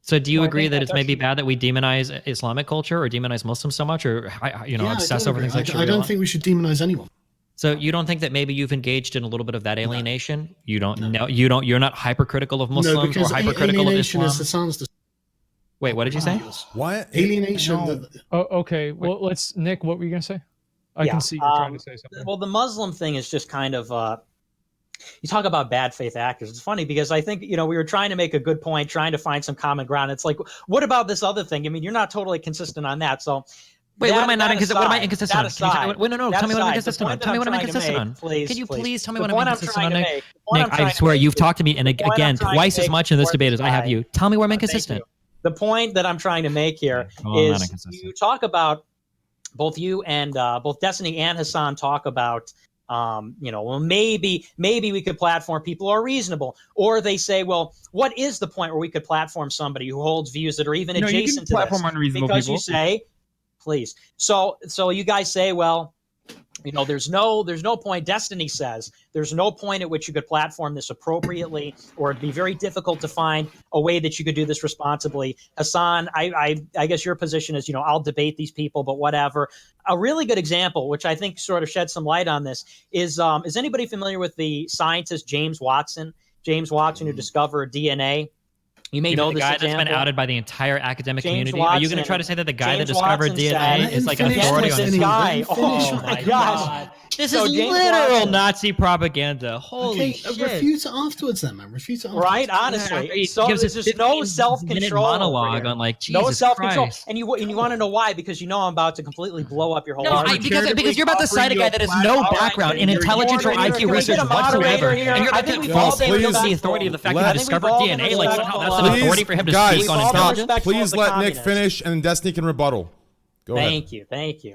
So do you agree that it's maybe bad that we demonize Islamic culture or demonize Muslims so much, or obsess over things like Sharia? I don't think we should demonize anyone. So you don't think that maybe you've engaged in a little bit of that alienation? No. You don't know. You're not hypercritical of Muslims, no, because or hypercritical of alienation Islam. is Hasan's. Wait, what did you say? What? Alienation. No. Okay. Well, Nick, what were you gonna say? I can see you're trying to say something. Well, the Muslim thing is just kind of you talk about bad faith actors. It's funny because I think we were trying to make a good point, trying to find some common ground. It's like, what about this other thing? I mean, you're not totally consistent on that. So wait, what am I not inconsistent? What am I inconsistent on? Tell me what I'm inconsistent on. Tell me what I'm inconsistent on. Can you please tell me what I'm inconsistent on, Nick? Nick, I swear you've talked to me and again twice as much in this debate as I have you. Tell me where I'm inconsistent. The point that I'm trying to make here is you talk about both you and both Destiny and Hasan talk about well, maybe we could platform people who are reasonable, or they say, well, what is the point where we could platform somebody who holds views that are even adjacent to this? Unreasonable Because people. you say, please. So you guys say, well, There's no point. Destiny says there's no point at which you could platform this appropriately, or it'd be very difficult to find a way that you could do this responsibly. Hasan, I guess your position is, I'll debate these people, but whatever. A really good example, which I think sort of sheds some light on this, is anybody familiar with the scientist James Watson? James Watson, who discovered DNA. You may know the this guy example. that's been outed by the entire academic James community. Watson, Are you going to try to say that the guy James that discovered Watson DNA is like an authority on this guy? Oh my God! This So is James literal Watson- Nazi propaganda. Holy Okay, shit! refute it afterwards then, man. Refute it afterwards. Right, honestly. He So gives there's a just no 15-minute self-control. monologue over here. on like Jesus No self-control. Christ. And you want to know why? Because I'm about to completely blow up your whole No, argument. because you're about to cite a guy that has no background in intelligence or IQ research whatsoever, and you're about to falsely reveal the authority of the fact that he discovered DNA. Like somehow that's an authority for him to guys, speak on stop. intelligence. Please let Nick finish, and then Destiny can rebuttal. Go ahead. Thank you.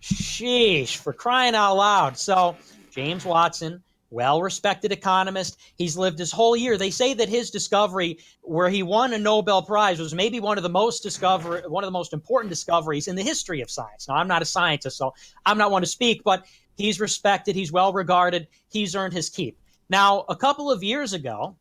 Sheesh, for crying out loud. So, James Watson, well-respected economist. He's lived his whole year. They say that his discovery, where he won a Nobel Prize, was maybe one of the most important discoveries in the history of science. Now, I'm not a scientist, so I'm not one to speak, but he's respected. He's well-regarded. He's earned his keep. Now, a couple of years ago,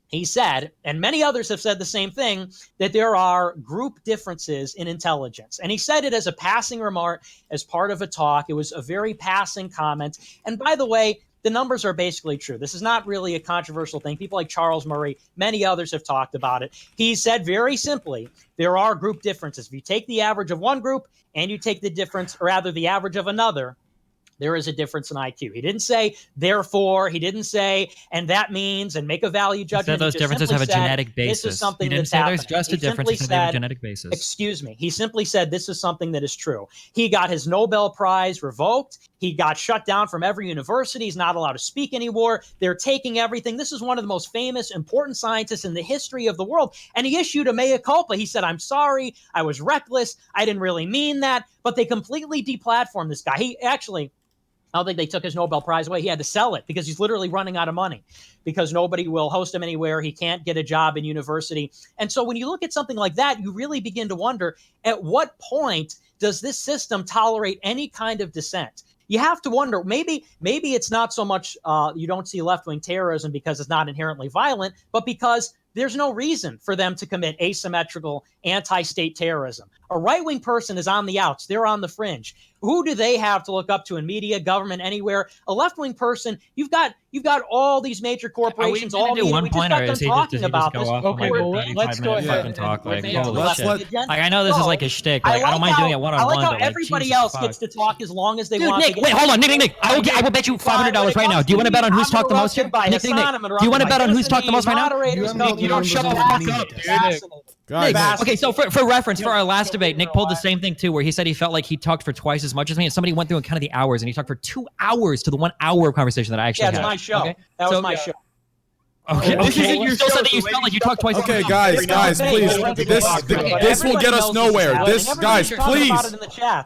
he said, and many others have said the same thing, that there are group differences in intelligence. And he said it as a passing remark, as part of a talk. It was a very passing comment. And by the way, the numbers are basically true. This is not really a controversial thing. People like Charles Murray, many others have talked about it. He said very simply, there are group differences. If you take the average of one group and you take the difference, or rather the average of another, there is a difference in IQ. He didn't say, therefore, he didn't say, and that means, and make a value judgment. He said those differences have a genetic basis. This is something He didn't that's say there's happening. just a difference, he said they have a genetic basis. Excuse me. He simply said this is something that is true. He got his Nobel Prize revoked. He got shut down from every university. He's not allowed to speak anymore. They're taking everything. This is one of the most famous, important scientists in the history of the world. And he issued a mea culpa. He said, I'm sorry. I was reckless. I didn't really mean that. But they completely deplatformed this guy. He actually... I don't think they took his Nobel Prize away. He had to sell it because he's literally running out of money because nobody will host him anywhere. He can't get a job in university. And so when you look at something like that, you really begin to wonder, at what point does this system tolerate any kind of dissent? You have to wonder, maybe it's not so much you don't see left-wing terrorism because it's not inherently violent, but because there's no reason for them to commit asymmetrical anti-state terrorism. A right-wing person is on the outs. They're on the fringe. Who do they have to look up to in media, government, anywhere? A left-wing person, you've got all these major corporations all do one we point, just or got is them he talking just about go this. off Okay, on well, like let's go 35-minute ahead fucking talk? Like, Let's holy let shit. the agenda Like, I know this is go. like a shtick. Like, I don't mind doing it one-on-one, I like how but like, everybody Jesus else fuck. gets to talk as long as they Dude, want. Nick, wait, hold on, Nick. I will bet you $500 right now. Do you want to bet on who's talked the most here? Nick, do you want to bet on who's talked the most right now? You don't shut the fuck up, Guys, Okay, so for reference, for our last debate, Nick pulled the same thing too, where he said he felt like he talked for twice as much as me, and somebody went through and counted the hours, and he talked for 2 hours to the 1 hour of conversation that I actually Yeah, had. it's my show. Okay? That was So- my show. Okay, This okay. isn't You your still show, said that you so felt like you talked twice as Okay, much. guys, please. This will get us nowhere. This, guys, please.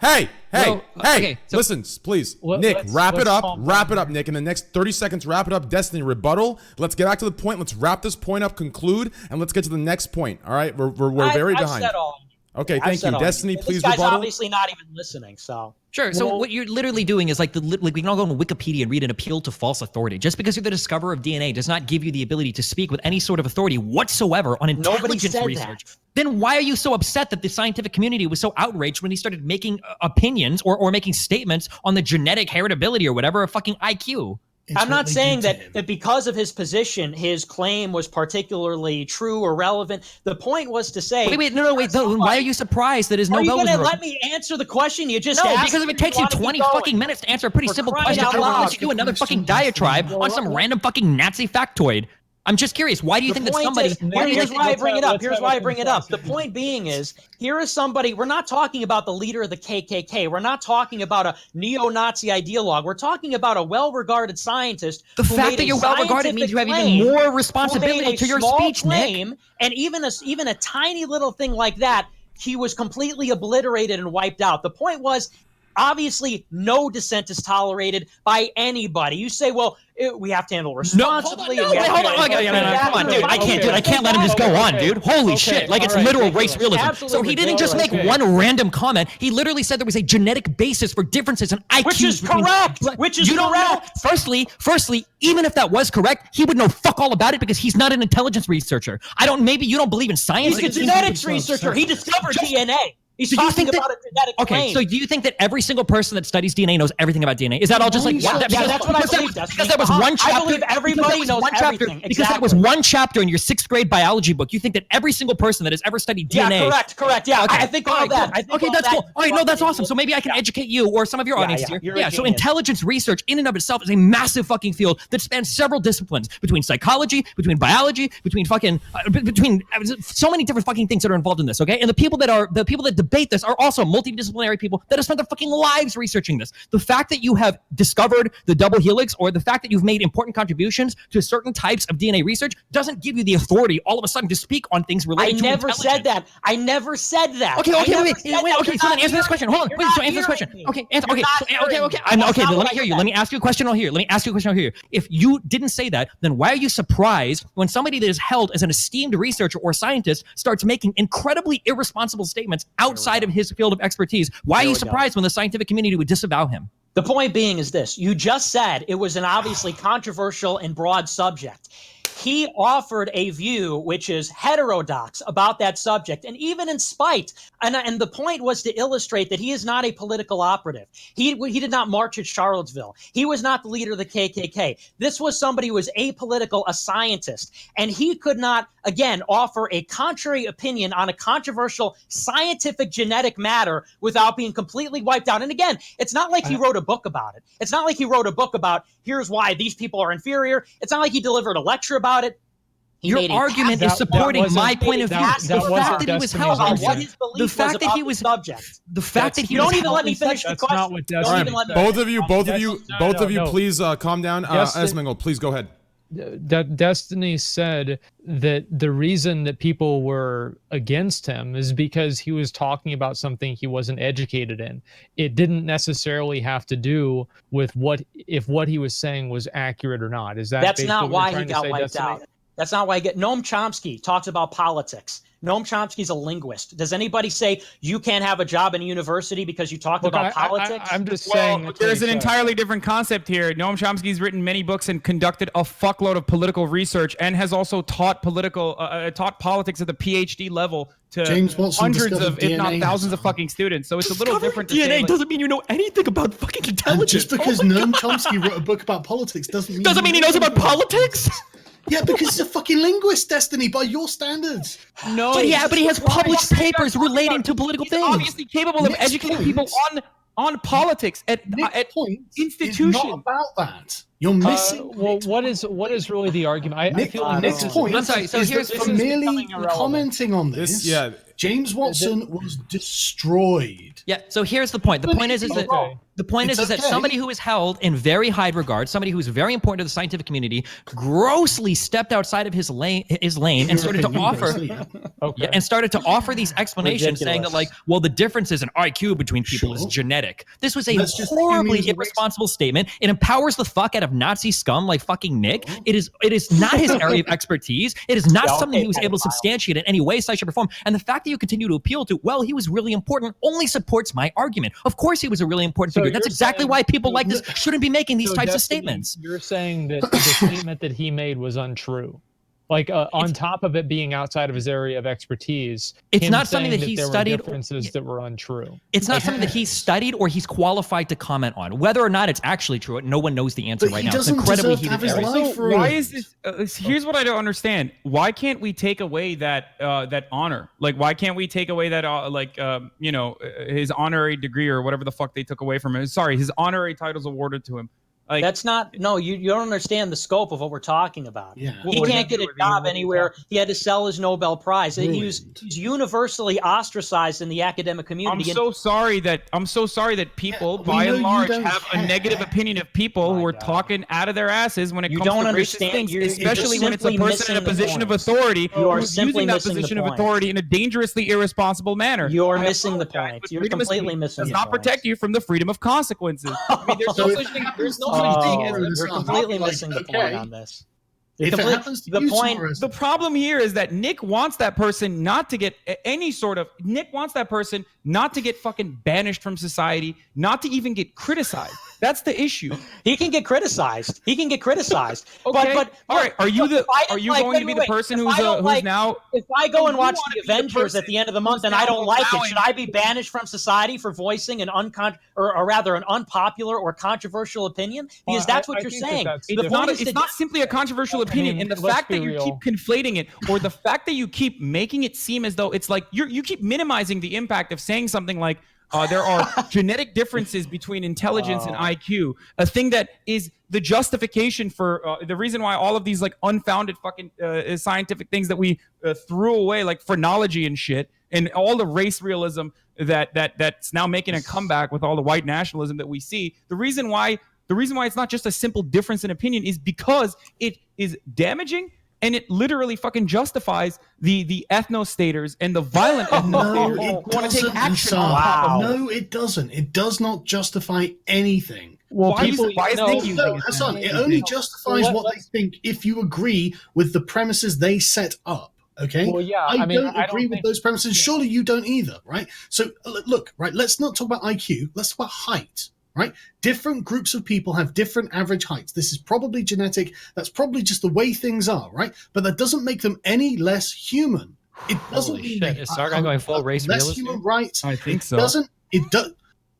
Hey, Well, okay, so- listen, please. Let- Nick, let's- wrap it let's up. calm Wrap down. it up, Nick. In the next 30 seconds, wrap it up. Destiny, rebuttal. Let's get back to the point. Let's wrap this point up, conclude, and let's get to the next point. All right? We're very I've behind. said all. Okay, I've thank said you. all. Destiny, This please guy's rebuttal. obviously not even listening, so. Sure. So what you're literally doing is like we can all go on Wikipedia and read an appeal to false authority. Just because you're the discoverer of DNA does not give you the ability to speak with any sort of authority whatsoever on intelligence said research. that. Then why are you so upset that the scientific community was so outraged when he started making opinions or making statements on the genetic heritability or whatever of fucking IQ? I'm not saying that because of his position, his claim was particularly true or relevant. The point was to say... Wait, no, why are you surprised that his Are you Nobel was going to revoked? let me answer the question you just No, asked? because if it takes you 20 fucking minutes to answer a pretty For simple crying question, out I don't want to loud. let you do another fucking diatribe on some random fucking Nazi factoid. I'm just curious. Why do you think that somebody... Here's why I bring it up. Here's why I bring it up. The point being is, here is somebody... We're not talking about the leader of the KKK. We're not talking about a neo-Nazi ideologue. We're talking about a well-regarded scientist. The fact that you're well-regarded means you have even more responsibility to your speech, Nick. And even a tiny little thing like that, he was completely obliterated and wiped out. The point was, Obviously, no dissent is tolerated by anybody. You say, well, we have to handle responsibly. Hold on. Come on, dude. I can't let him just go on, dude. Holy shit. Like, it's literal race realism. Absolutely so he didn't just make one random comment. He literally said there was a genetic basis for differences in IQ. Which is correct. Which is correct. Firstly, even if that was correct, he would know fuck all about it because he's not an intelligence researcher. Maybe you don't believe in science. He's a genetics researcher. He discovered DNA. He's talking about a genetic claim. So do you think that every single person that studies DNA knows everything about DNA? Is that all just like that's what I believe. Because there was one chapter. I believe everybody knows everything. Because there was one chapter in your 6th grade biology book. You think that every single person that has ever studied DNA. Yeah, correct. Yeah, okay. I think all that. Okay, that's cool. All right, no, that's awesome. So maybe I can educate you or some of your audience here. Yeah, so intelligence research in and of itself is a massive fucking field that spans several disciplines between psychology, between biology, between so many different fucking things that are involved in this, okay? And the people that debate this are also multidisciplinary people that have spent their fucking lives researching this. The fact that you have discovered the double helix or the fact that you've made important contributions to certain types of DNA research doesn't give you the authority all of a sudden to speak on things related to intelligence. I never said that. Okay, so then answer this question. Hold on. Answer this question. Okay. Let me hear you. Let me ask you a question over here. If you didn't say that, then why are you surprised when somebody that is held as an esteemed researcher or scientist starts making incredibly irresponsible statements outside of his field of expertise? Why are you surprised when the scientific community would disavow him? The point being is this. You just said it was an obviously controversial and broad subject. He offered a view which is heterodox about that subject, and even in spite, and the point was to illustrate that he is not a political operative. He did not march at Charlottesville. He was not the leader of the KKK. This was somebody who was apolitical, a scientist, and he could not, again, offer a contrary opinion on a controversial scientific genetic matter without being completely wiped out. And again, it's not like he wrote a book about it. It's not like he wrote a book about here's why these people are inferior. It's not like he delivered a lecture about it. Your argument is supporting my point of view. The fact that he was held on what his belief was about the subject. The fact that he don't even let me finish the question. Both of you, please calm down. Asmongold, please go ahead. Destiny said that the reason that people were against him is because he was talking about something he wasn't educated in. It didn't necessarily have to do with what he was saying was accurate or not. Is that that's not why he got wiped out? That's not why I get. Noam Chomsky talks about politics. Noam Chomsky's a linguist. Does anybody say you can't have a job in a university because you talked about politics? I'm just saying. There's an entirely different concept here. Noam Chomsky's written many books and conducted a fuckload of political research, and has also taught politics at the PhD level to hundreds of, if not thousands of fucking students. So it's a little different. DNA doesn't mean you know anything about fucking intelligence. And just because Noam Chomsky wrote a book about politics doesn't mean he knows about politics. Yeah, because he's a fucking linguist, Destiny, by your standards. No, but he has published papers relating to political things. Obviously capable of educating people on politics at institutions. It's not about that. You're missing. Well, what is really the argument? Nick's point is for merely commenting on this. James Watson was destroyed. Yeah. So here's the point. The point is that somebody who is held in very high regard, somebody who is very important to the scientific community, grossly stepped outside of his lane and started to offer these explanations, saying that the differences in IQ between people is genetic. This was a horribly irresponsible statement. It empowers the fuck out of Nazi scum like fucking Nick. It is not his area of expertise. It is not something he was able to substantiate in any way, size, shape, or form. And the fact that you continue to appeal to, he was really important, only supports my argument. Of course he was a really important figure. That's exactly why people like this shouldn't be making these types of statements. You're saying that the statement that he made was untrue. On top of it being outside of his area of expertise, it's not something that he studied. Differences that were untrue. It's not something that he studied or he's qualified to comment on. Whether or not it's actually true, no one knows the answer right now. It's incredibly heated. Why is this? Here's what I don't understand. Why can't we take away that honor? Why can't we take away that his honorary degree or whatever the fuck they took away from him? Sorry, his honorary titles awarded to him. Like, that's not, no, you don't understand the scope of what we're talking about. Yeah. He What can't did get he a do? job anywhere. He had to sell his Nobel Prize. He's Ruined. universally ostracized in the academic I'm community. so sorry that people, Yeah, by we know and you large, don't have a care. negative opinion of people My who are God. talking out of their asses when it You comes don't to racist understand. things, You're especially when it's a simply person in a missing the position of point. authority You are who's simply using that missing the position of point. authority in a dangerously irresponsible manner. You're I missing the apologize, point. but You're freedom of completely speech missing does the not point. protect you from the freedom of consequences. I mean, there's no So such if thing. it There's no happens such to thing be as tomorrow, You're Hasan, completely like, missing the okay, point on this. You're if it complete- happens to the you point. tomorrow, The problem here is that Nick wants that person not to get any sort of. Nick wants that person not to get fucking banished from society, not to even get criticized. That's the issue. He can get criticized. He can get criticized. Okay. But All right. Are you look, if I didn't Are you like- going wait, to be wait, the person if who's I don't like- now? if I go and you watch wanna the be the Avengers at person the end of the month who's and I now don't like it, allowing- should I be banished from society for voicing an or rather an unpopular or controversial opinion? Because that's what I you're think that saying. that's The It's point not. is It's to not simply a controversial opinion, and the let's fact be that you real. keep conflating it, or the fact that you keep making it seem as though it's like you keep minimizing the impact of saying something like there are genetic differences between intelligence and IQ, a thing that is the justification for the reason why all of these like unfounded fucking scientific things that we threw away, like phrenology and shit, and all the race realism that's now making a comeback with all the white nationalism that we see. The reason why it's not just a simple difference in opinion is because it is damaging, and it literally fucking justifies the ethnostaters and the violent ethnostaters who want to take action on top of Wow. No, it doesn't. It does not justify anything. Well, Why is- people, why is no, Nick using No, it? Hasan, it only justifies Well, what they think if you agree with the premises they set up. Okay? Well, yeah, I mean, don't I agree don't with think- those premises. Surely you don't either, right? So look, right, let's not talk about IQ. Let's talk about height, right? Different groups of people have different average heights. This is probably genetic. That's probably just the way things are, right? But that doesn't make them any less human. It doesn't Holy mean shit, they is Sargon going full race less realist human here? rights. I think so. Doesn't it does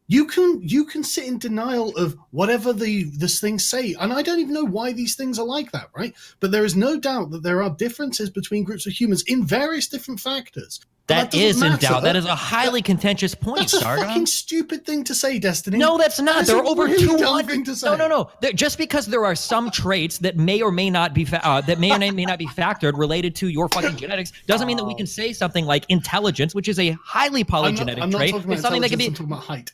you can sit in denial of whatever this things say, and I don't even know why these things are like that, right? But there is no doubt that there are differences between groups of humans in various different factors. But That doesn't is in matter. doubt. That is a highly contentious point, That's a Sargon. fucking stupid thing to say, Destiny. No, that's That not. is There a are over really dumb 200. thing to say. No. Just because there are some traits that may or may not be factored related to your fucking genetics doesn't mean that we can say something like intelligence, which is a highly polygenetic I'm not trait. talking about It's something that can intelligence, be. I'm talking about height.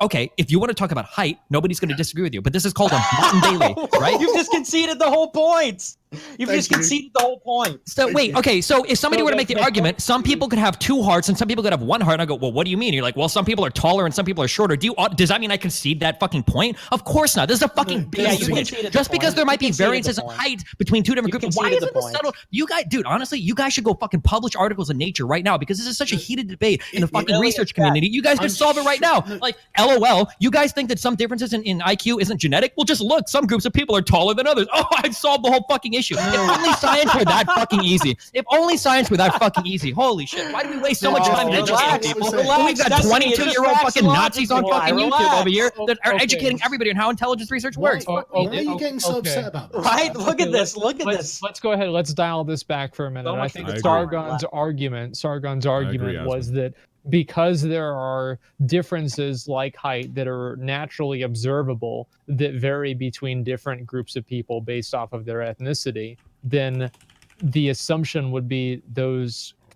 Okay, if you want to talk about height, nobody's going to disagree with you. But this is called a Martin Bailey, right? You've just conceded the whole point. You've Thank just you. conceded the whole point. So wait, okay, so if somebody So were to make the that's- argument, some people could have two hearts and some people could have one heart, and I go, well, what do you mean? You're like, well, some people are taller and some people are shorter. Does that mean I concede that fucking point? Of course not. This is a fucking Yeah, basic you pitch. conceded the Just because point. there You might be conceded the variances in point. height between two different You groups, why conceded isn't the this point. settled? You guys, dude, honestly, you guys should go fucking publish articles in Nature right now because this is such a heated debate in the It fucking really research is that. community. You guys I'm can solve it right sure- now. no. Like, LOL, you guys think that some differences in IQ isn't genetic? Well, just look, some groups of people are taller than others. Oh, I've solved the whole fucking issue. If only science were that fucking easy. If only science were that fucking easy. Holy shit. Why do we waste so much No, time relax, educating people? relax, We've got Destiny, 22-year-old just fucking Nazis on relax, fucking YouTube relax. over here that are Okay. educating everybody on how intelligence research Why, works. why Oh, are you okay. getting so upset about this? Right? Look at Okay, this. Look at this. Let's go ahead. Let's dial this back for a minute. So I much think for the Sargon's time. argument was that because there are differences like height that are naturally observable that vary between different groups of people based off of their ethnicity, then the assumption would be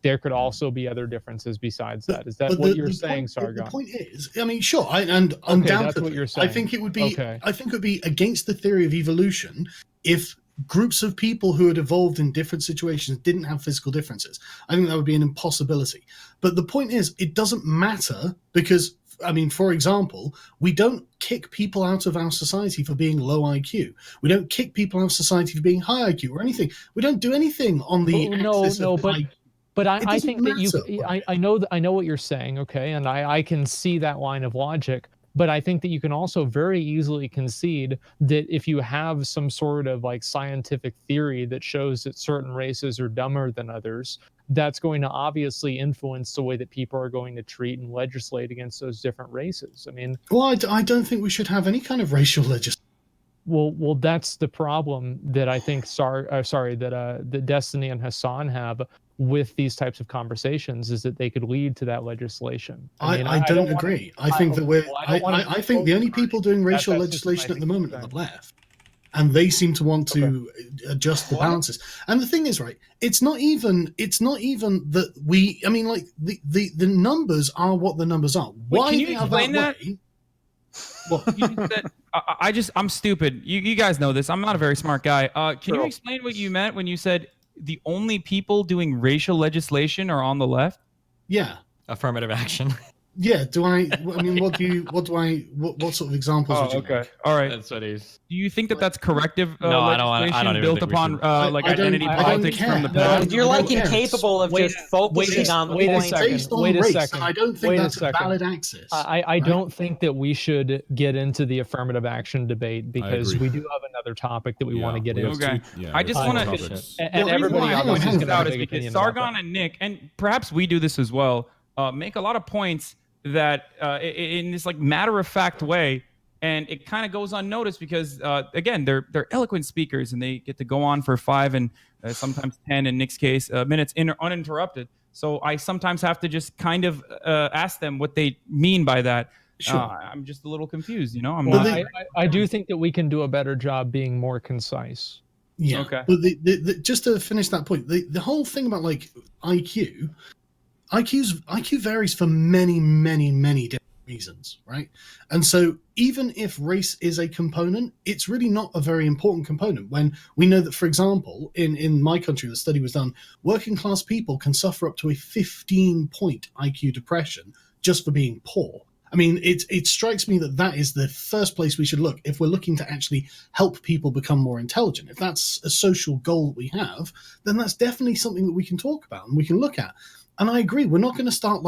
there could also be other differences besides that. Is that But what you're the saying, point, Sargon? The point is, I mean, sure, and undoubtedly, what you're I saying. think it would be, Okay. I think it would be against the theory of evolution if groups of people who had evolved in different situations didn't have physical differences. I think that would be an impossibility. But the point is, it doesn't matter because, I mean, for example, we don't kick people out of our society for being low IQ. We don't kick people out of society for being high IQ or anything. We don't do anything on the axis of IQ. But It I doesn't think that matter. I know what you're saying, okay, and I can see that line of logic. But I think that you can also very easily concede that if you have some sort of like scientific theory that shows that certain races are dumber than others, that's going to obviously influence the way that people are going to treat and legislate against those different races. I mean, Well, I don't think we should have any kind of racial legislation. well, that's the problem that I think. That Destiny and Hasan have with these types of conversations is that they could lead to that legislation. I don't agree. I think that I think the only people doing racial legislation at the moment are the left. And they seem to want to adjust the balances. And the thing is, right, it's not even that we, I mean, like the numbers are what the numbers are. Why can you explain that? Well, I'm stupid. You guys know this. I'm not a very smart guy. Can you explain what you meant when you said the only people doing racial legislation are on the left? Yeah. Affirmative action. Yeah. I mean, what sort of examples would you make? All right. That's what he's. Do you think that that's corrective No, legislation I don't even built think we upon should. like I don't- identity I don't politics care. from the No, past? You're like Who cares? incapable of just focusing on the wait a point. second. Based on Wait a race, second. and I don't think Wait a that's a second. valid axis. I don't think that we should get into the affirmative action debate because agree. we do have another topic that we want to get we have into. Okay. I just wanna- topics. And Well, everybody hang on, else hang is on. going to have a Is big because opinion about Sargon that. and Nick, and perhaps we do this as well, make a lot of points that in this like matter-of-fact way, and it kind of goes unnoticed because again, they're eloquent speakers and they get to go on for 5 and sometimes 10 in Nick's case minutes uninterrupted. So I sometimes have to just kind of ask them what they mean by that. Sure. I'm just a little confused, you know. I'm Well, not. I do think that we can do a better job being more concise. Yeah. Okay. But just to finish that point, the whole thing about like IQ varies for many, many, many different reasons, right? And so even if race is a component, it's really not a very important component when we know that, for example, in my country, the study was done, working class people can suffer up to a 15-point IQ depression just for being poor. I mean, it strikes me that is the first place we should look if we're looking to actually help people become more intelligent. If that's a social goal that we have, then that's definitely something that we can talk about and we can look at. And I agree, we're not going to start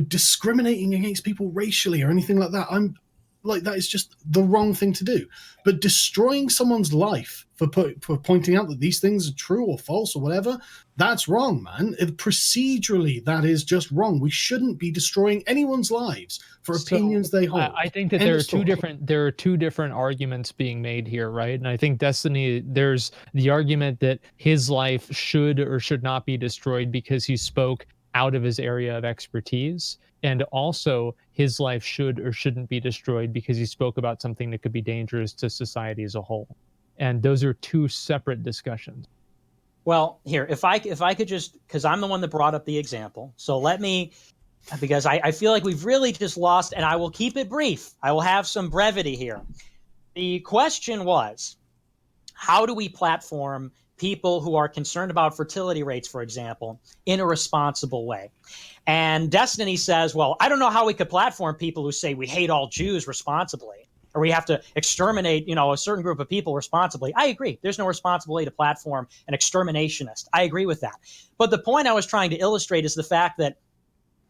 discriminating against people racially or anything like that. I'm like, that is just the wrong thing to do. But destroying someone's life for pointing out that these things are true or false or whatever, that's wrong, man. Procedurally, that is just wrong. We shouldn't be destroying anyone's lives for opinions they hold. I think that there are two different arguments being made here, right? And I think Destiny, there's the argument that his life should or should not be destroyed because he spoke out of his area of expertise, and also his life should or shouldn't be destroyed because he spoke about something that could be dangerous to society as a whole. And those are two separate discussions. Well, here, if I could just, because I'm the one that brought up the example, so let me, because I feel like we've really just lost, and I will keep it brief. I will have some brevity here. The question was, how do we platform people who are concerned about fertility rates, for example, in a responsible way? And Destiny says, well, I don't know how we could platform people who say we hate all Jews responsibly, or we have to exterminate, a certain group of people responsibly. I agree. There's no responsible way to platform an exterminationist. I agree with that. But the point I was trying to illustrate is the fact that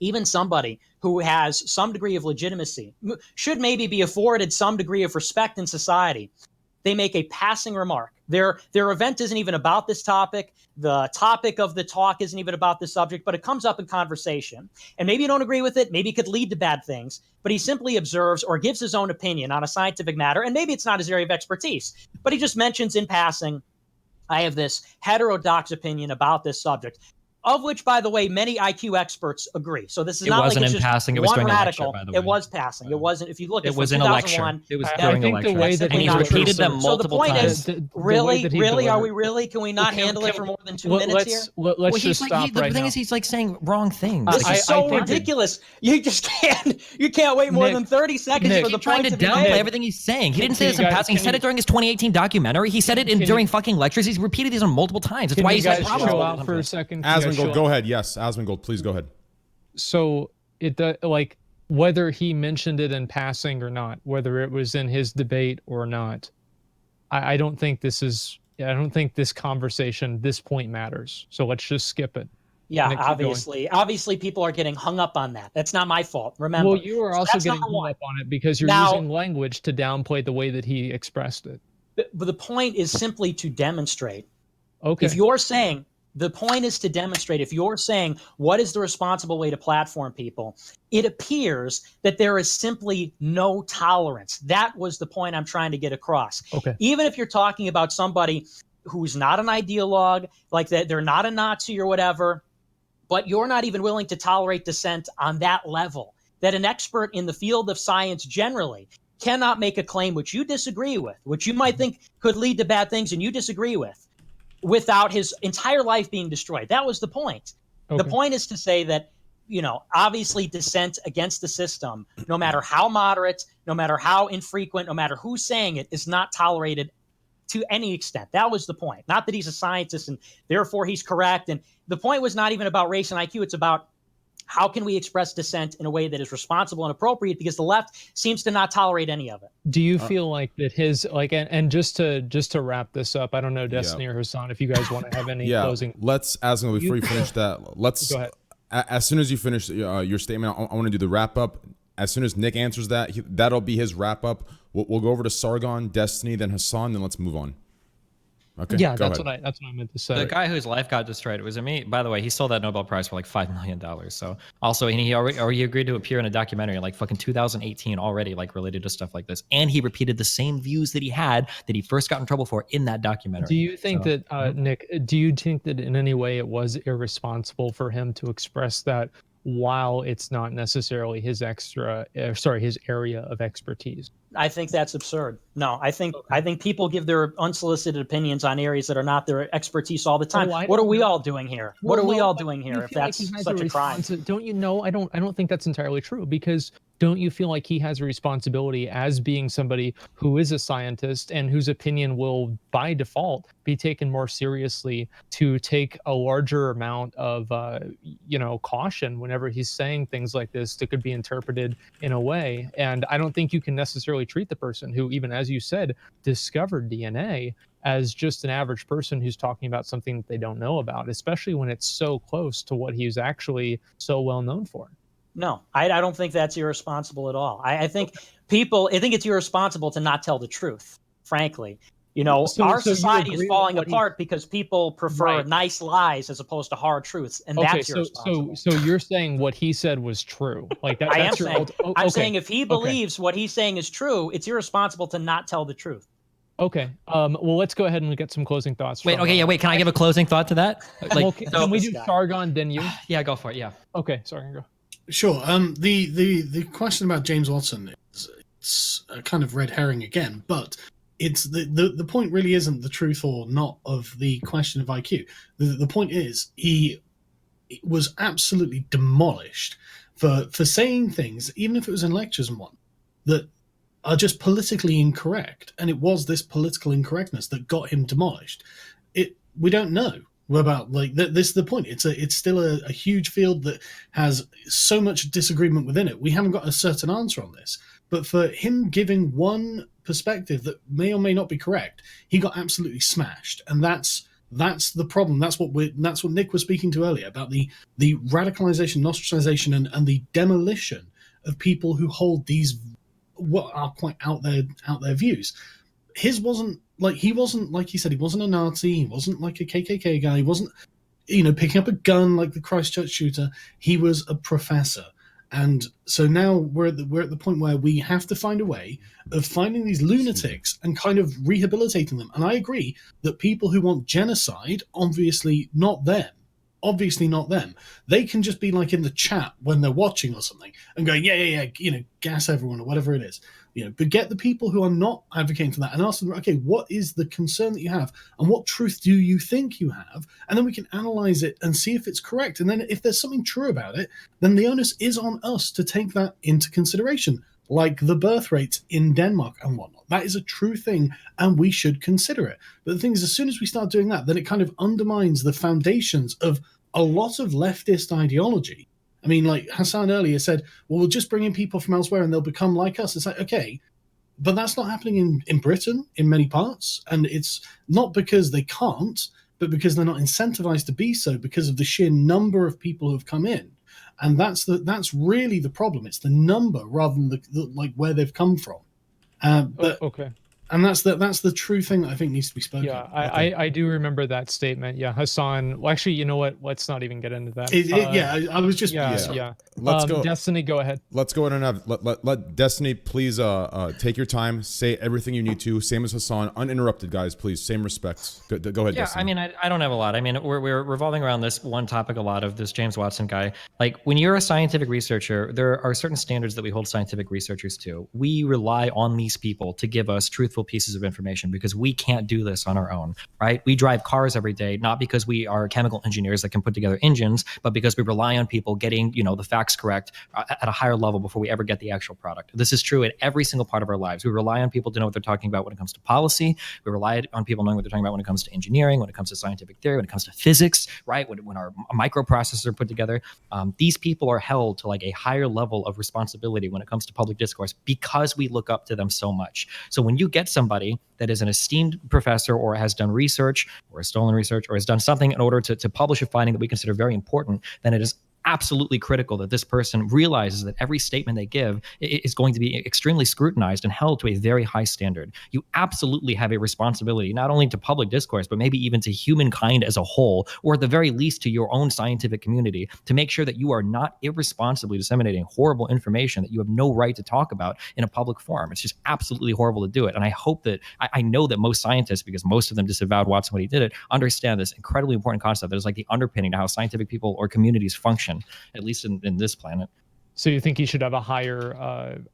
even somebody who has some degree of legitimacy should maybe be afforded some degree of respect in society. They make a passing remark. Their event isn't even about this topic. The topic of the talk isn't even about this subject, but it comes up in conversation. And maybe you don't agree with it. Maybe it could lead to bad things. But he simply observes or gives his own opinion on a scientific matter. And maybe it's not his area of expertise. But he just mentions in passing, I have this heterodox opinion about this subject, of which, by the way, many IQ experts agree. So this is not like it's just passing. It was one during radical. a lecture, by the way. It was passing. It wasn't. If you look at It was from in a lecture. 2001, It was I during a think lecture. the way that And he's he repeated them delivered- multiple So the point times. is, The way really, that he are we delivered- really? Can we not handle it for more than 2 minutes here? Let's Well, just stop the right thing now. is, he's like saying wrong things. This Like, is so think- ridiculous. You just can't. You can't wait more Nick, than 30 seconds Nick, for the He's trying point to to be downplay made. everything he's saying. He didn't Can say this you in guys- passing. He can said you- it during his 2018 documentary. He said it Can during you- fucking lectures. He's repeated these on multiple times. That's Can why you he's guys had chill problems. out for a second? Can you guys Asmongold, chill go out? ahead. Yes, Asmongold, please go ahead. So it like whether he mentioned it in passing or not, whether it was in his debate or not, I don't think this is. I don't think this conversation, this point matters. So let's just skip it. Yeah, Nick, keep going. obviously, people are getting hung up on that. That's not my fault. Remember. Well, you are So also that's getting number hung one. up on it because you're Now- using language to downplay the way that he expressed it. But the point is simply to demonstrate. Okay. If you're saying, the point is to demonstrate, if you're saying what is the responsible way to platform people, it appears that there is simply no tolerance. That was the point I'm trying to get across. Okay. Even if you're talking about somebody who's not an ideologue, like that they're not a Nazi or whatever, but you're not even willing to tolerate dissent on that level, that an expert in the field of science generally cannot make a claim which you disagree with, which you might think could lead to bad things and you disagree with, without his entire life being destroyed. That was the point. Okay. The point is to say that, obviously dissent against the system, no matter how moderate, no matter how infrequent, no matter who's saying it, is not tolerated to any extent. That was the point. Not that he's a scientist and therefore he's correct. And the point was not even about race and IQ. It's about how can we express dissent in a way that is responsible and appropriate, because the left seems to not tolerate any of it. Do you feel like that his and just to wrap this up, I don't know, Destiny or Hasan, if you guys want to have any closing. Let's, Asmongold, before you finish that, let's go ahead. As soon as you finish your statement, I want to do the wrap up. As soon as Nick answers that, that'll be his wrap up. We'll go over to Sargon, Destiny, then Hasan, then let's move on. Okay. Yeah, that's what I meant to say. The guy whose life got destroyed, was it me? By the way, he stole that Nobel Prize for like $5 million. So also, he already agreed to appear in a documentary in like fucking 2018 already, like related to stuff like this. And he repeated the same views that he had that he first got in trouble for in that documentary. Do you think that, Nick, do you think that in any way it was irresponsible for him to express that while it's not necessarily his his area of expertise? I think that's absurd. No, I think people give their unsolicited opinions on areas that are not their expertise all the time. What are we all doing here? What are we all doing here if that's such a crime? Don't you know? I don't think that's entirely true, because don't you feel like he has a responsibility as being somebody who is a scientist and whose opinion will by default be taken more seriously, to take a larger amount of caution whenever he's saying things like this that could be interpreted in a way? And I don't think you can necessarily treat the person who, even as you said, discovered DNA as just an average person who's talking about something that they don't know about, especially when it's so close to what he's actually so well known for. No, I don't think that's irresponsible at all. I think it's irresponsible to not tell the truth, frankly. Our society is falling apart because people prefer nice lies as opposed to hard truths, and that's irresponsible. So you're saying what he said was true? Like that? I'm saying if he believes what he's saying is true, it's irresponsible to not tell the truth. Okay. Well, let's go ahead and get some closing thoughts. Wait. Can I give a closing thought to that? Can we do Sargon then you? Yeah, go for it. Yeah. Okay. Sargon, go. Sure. The question about James Watson it's a kind of red herring again, but it's the point really isn't the truth or not of the question of IQ. The point is he was absolutely demolished for saying things, even if it was in lectures and one, that are just politically incorrect. And it was this political incorrectness that got him demolished. We don't know about, like, this is the point. It's still a huge field that has so much disagreement within it. We haven't got a certain answer on this. But for him giving one perspective that may or may not be correct, he got absolutely smashed. And that's the problem. That's what Nick was speaking to earlier about the radicalization, ostracization, and the demolition of people who hold these what are quite out there views. His wasn't like he said, he wasn't a Nazi, he wasn't like a KKK guy, he wasn't picking up a gun like the Christchurch shooter. He was a professor. And so now we're at the point where we have to find a way of finding these lunatics and kind of rehabilitating them. And I agree that people who want genocide, obviously not them. They can just be like in the chat when they're watching or something and going, yeah, gas everyone or whatever it is. But get the people who are not advocating for that and ask them, okay, what is the concern that you have and what truth do you think you have? And then we can analyze it and see if it's correct. And then if there's something true about it, then the onus is on us to take that into consideration, like the birth rates in Denmark and whatnot. That is a true thing, and we should consider it. But the thing is, as soon as we start doing that, then it kind of undermines the foundations of a lot of leftist ideology. I mean, like Hasan earlier said, well, we'll just bring in people from elsewhere and they'll become like us. It's like, okay, but that's not happening in Britain in many parts. And it's not because they can't, but because they're not incentivized to be so because of the sheer number of people who have come in. And that's really the problem. It's the number rather than the like where they've come from. Okay. And that's the true thing that I think needs to be spoken. Yeah, I do remember that statement. Yeah, Hasan. Well, actually, you know what? Let's not even get into that. I was just yeah. Let's go. Destiny, go ahead. Let's go ahead and have let Destiny please take your time, say everything you need to. Same as Hasan, uninterrupted, guys. Please, same respect. Go ahead. Yeah, Destiny. I mean, I don't have a lot. I mean, we're revolving around this one topic a lot of this James Watson guy. Like, when you're a scientific researcher, there are certain standards that we hold scientific researchers to. We rely on these people to give us truthful pieces of information because we can't do this on our own, right? We drive cars every day, not because we are chemical engineers that can put together engines, but because we rely on people getting, the facts correct at a higher level before we ever get the actual product. This is true in every single part of our lives. We rely on people to know what they're talking about when it comes to policy. We rely on people knowing what they're talking about when it comes to engineering, when it comes to scientific theory, when it comes to physics, right? When our microprocessors are put together. These people are held to like a higher level of responsibility when it comes to public discourse because we look up to them so much. So when you get somebody that is an esteemed professor or has done research or has stolen research or has done something in order to publish a finding that we consider very important, then it is absolutely critical that this person realizes that every statement they give is going to be extremely scrutinized and held to a very high standard. You absolutely have a responsibility, not only to public discourse, but maybe even to humankind as a whole, or at the very least to your own scientific community, to make sure that you are not irresponsibly disseminating horrible information that you have no right to talk about in a public forum. It's just absolutely horrible to do it. And I hope that, I know that most scientists, because most of them disavowed Watson when he did it, understand this incredibly important concept that is like the underpinning to how scientific people or communities function, at least in this planet. So you think he should have a higher,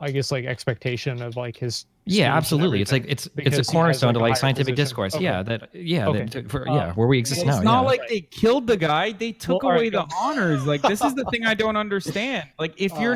I guess, like expectation of like his? Yeah, absolutely. It's like it's a cornerstone to like scientific discourse. Okay. Where we exist now. It's not like they killed the guy; they took away the honors. Like, this is the thing I don't understand. Like, if you're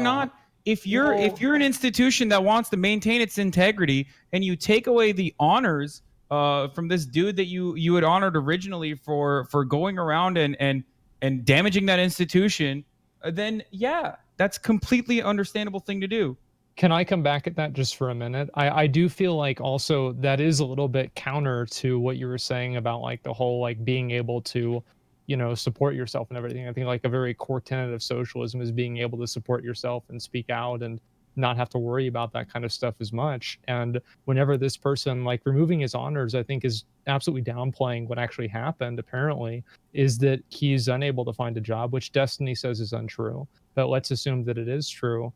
an institution that wants to maintain its integrity and you take away the honors from this dude that you had honored originally for going around and damaging that institution, then yeah, that's completely understandable thing to do. Can I come back at that just for a minute? I do feel like also that is a little bit counter to what you were saying about like the whole like being able to, support yourself and everything. I think like a very core tenet of socialism is being able to support yourself and speak out and not have to worry about that kind of stuff as much. And whenever this person like removing his honors, I think is absolutely downplaying what actually happened, apparently, is that he's unable to find a job, which Destiny says is untrue. But let's assume that it is true.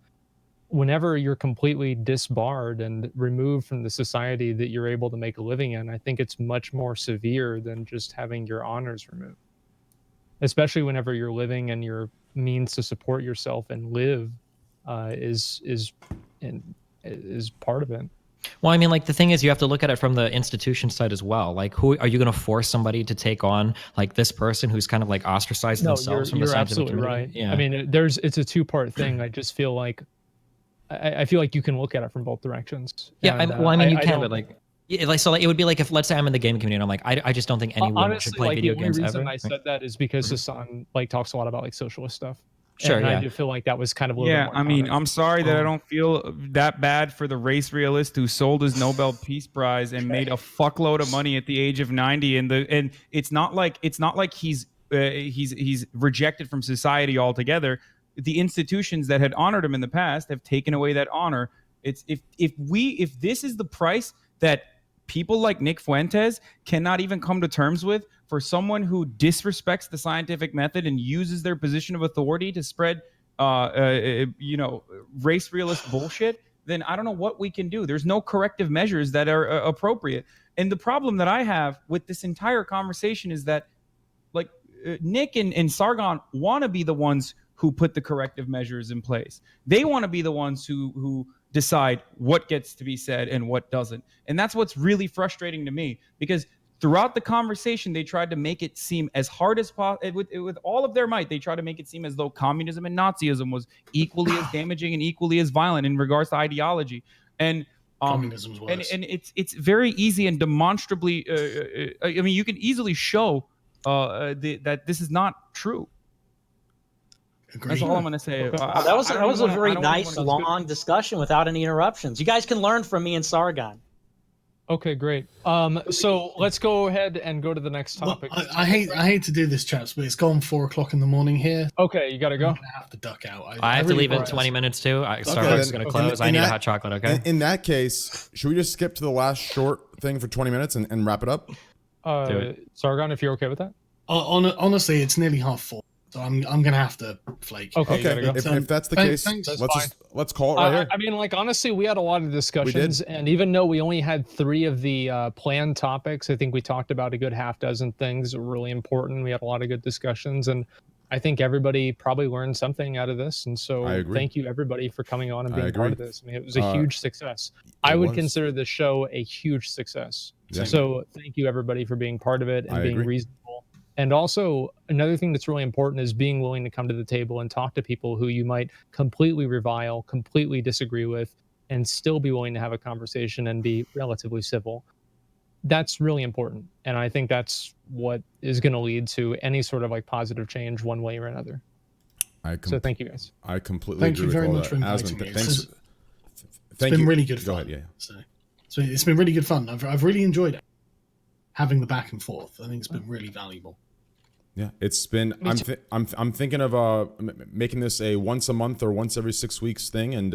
Whenever you're completely disbarred and removed from the society that you're able to make a living in, I think it's much more severe than just having your honors removed. Especially whenever you're living and your means to support yourself and live is part of it. Well, I mean, like the thing is, you have to look at it from the institution side as well. Like, who are you going to force somebody to take on, like this person who's kind of like ostracized themselves from the scientific community? You're absolutely right. Yeah. I mean, it's a two-part thing. I just feel like I feel like you can look at it from both directions. Yeah, and, you can, but like. Yeah, like so, like it would be like if, let's say, I'm in the gaming community, and I'm like, I just don't think anyone should play video games ever. The only reason I said that is because Hasan like talks a lot about like socialist stuff. Sure, and yeah. I do feel like that was kind of a little bit more I mean, common. I'm sorry that I don't feel that bad for the race realist who sold his Nobel Peace Prize and made a fuckload of money at the age of 90, and it's not like he's rejected from society altogether. The institutions that had honored him in the past have taken away that honor. It's if this is the price that people like Nick Fuentes cannot even come to terms with for someone who disrespects the scientific method and uses their position of authority to spread, race realist bullshit, then I don't know what we can do. There's no corrective measures that are appropriate. And the problem that I have with this entire conversation is that, like, Nick and Sargon want to be the ones who put the corrective measures in place. They want to be the ones who decide what gets to be said and what doesn't. And that's what's really frustrating to me, because throughout the conversation, they tried to make it seem as hard as possible. With all of their might, they tried to make it seem as though communism and Nazism was equally as damaging and equally as violent in regards to ideology. And communism's worse. And it's very easy and demonstrably. I mean, you can easily show that this is not true. Agreed. That's all I'm going to say. Okay. That was a very nice, long discussion without any interruptions. You guys can learn from me and Sargon. Okay, great. So let's go ahead and go to the next topic. Look, I hate to do this, chaps, but it's gone 4 o'clock in the morning here. Okay, you gotta go. I'm gonna have to duck out. I have to really leave in want 20 minutes too. Starbucks then- is going to close. I need a hot chocolate, okay? In that case, should we just skip to the last short thing for 20 minutes and wrap it up? Do it. Sargon, if you're okay with that. Honestly, it's nearly 4:30, so I'm gonna have to flake. Okay, you gotta go. If that's the Thanks, case, thanks. let's call it right here. I mean, like, honestly, we had a lot of discussions, and even though we only had 3 of the planned topics, I think we talked about a good half dozen things that were really important. We had a lot of good discussions, and I think everybody probably learned something out of this. And so I agree. thank you, everybody, for coming on and I being part agree. of this. I mean, it was a huge success. I would consider the show a huge success. Yeah. So thank you, everybody, for being part of it and I being agree. reasonable. And also, another thing that's really important is being willing to come to the table and talk to people who you might completely revile, completely disagree with, and still be willing to have a conversation and be relatively civil. That's really important. And I think that's what is going to lead to any sort of like positive change one way or another. So thank you, guys. I completely Thank agree you with very all much that. for inviting Asmon, me. thanks. It's been really good Go fun. ahead, yeah. So it's been really good fun. I've really enjoyed it. Having the back and forth, I think it's been really valuable. Yeah, it's been. I'm thinking of making this a once a month or once every 6 weeks thing, and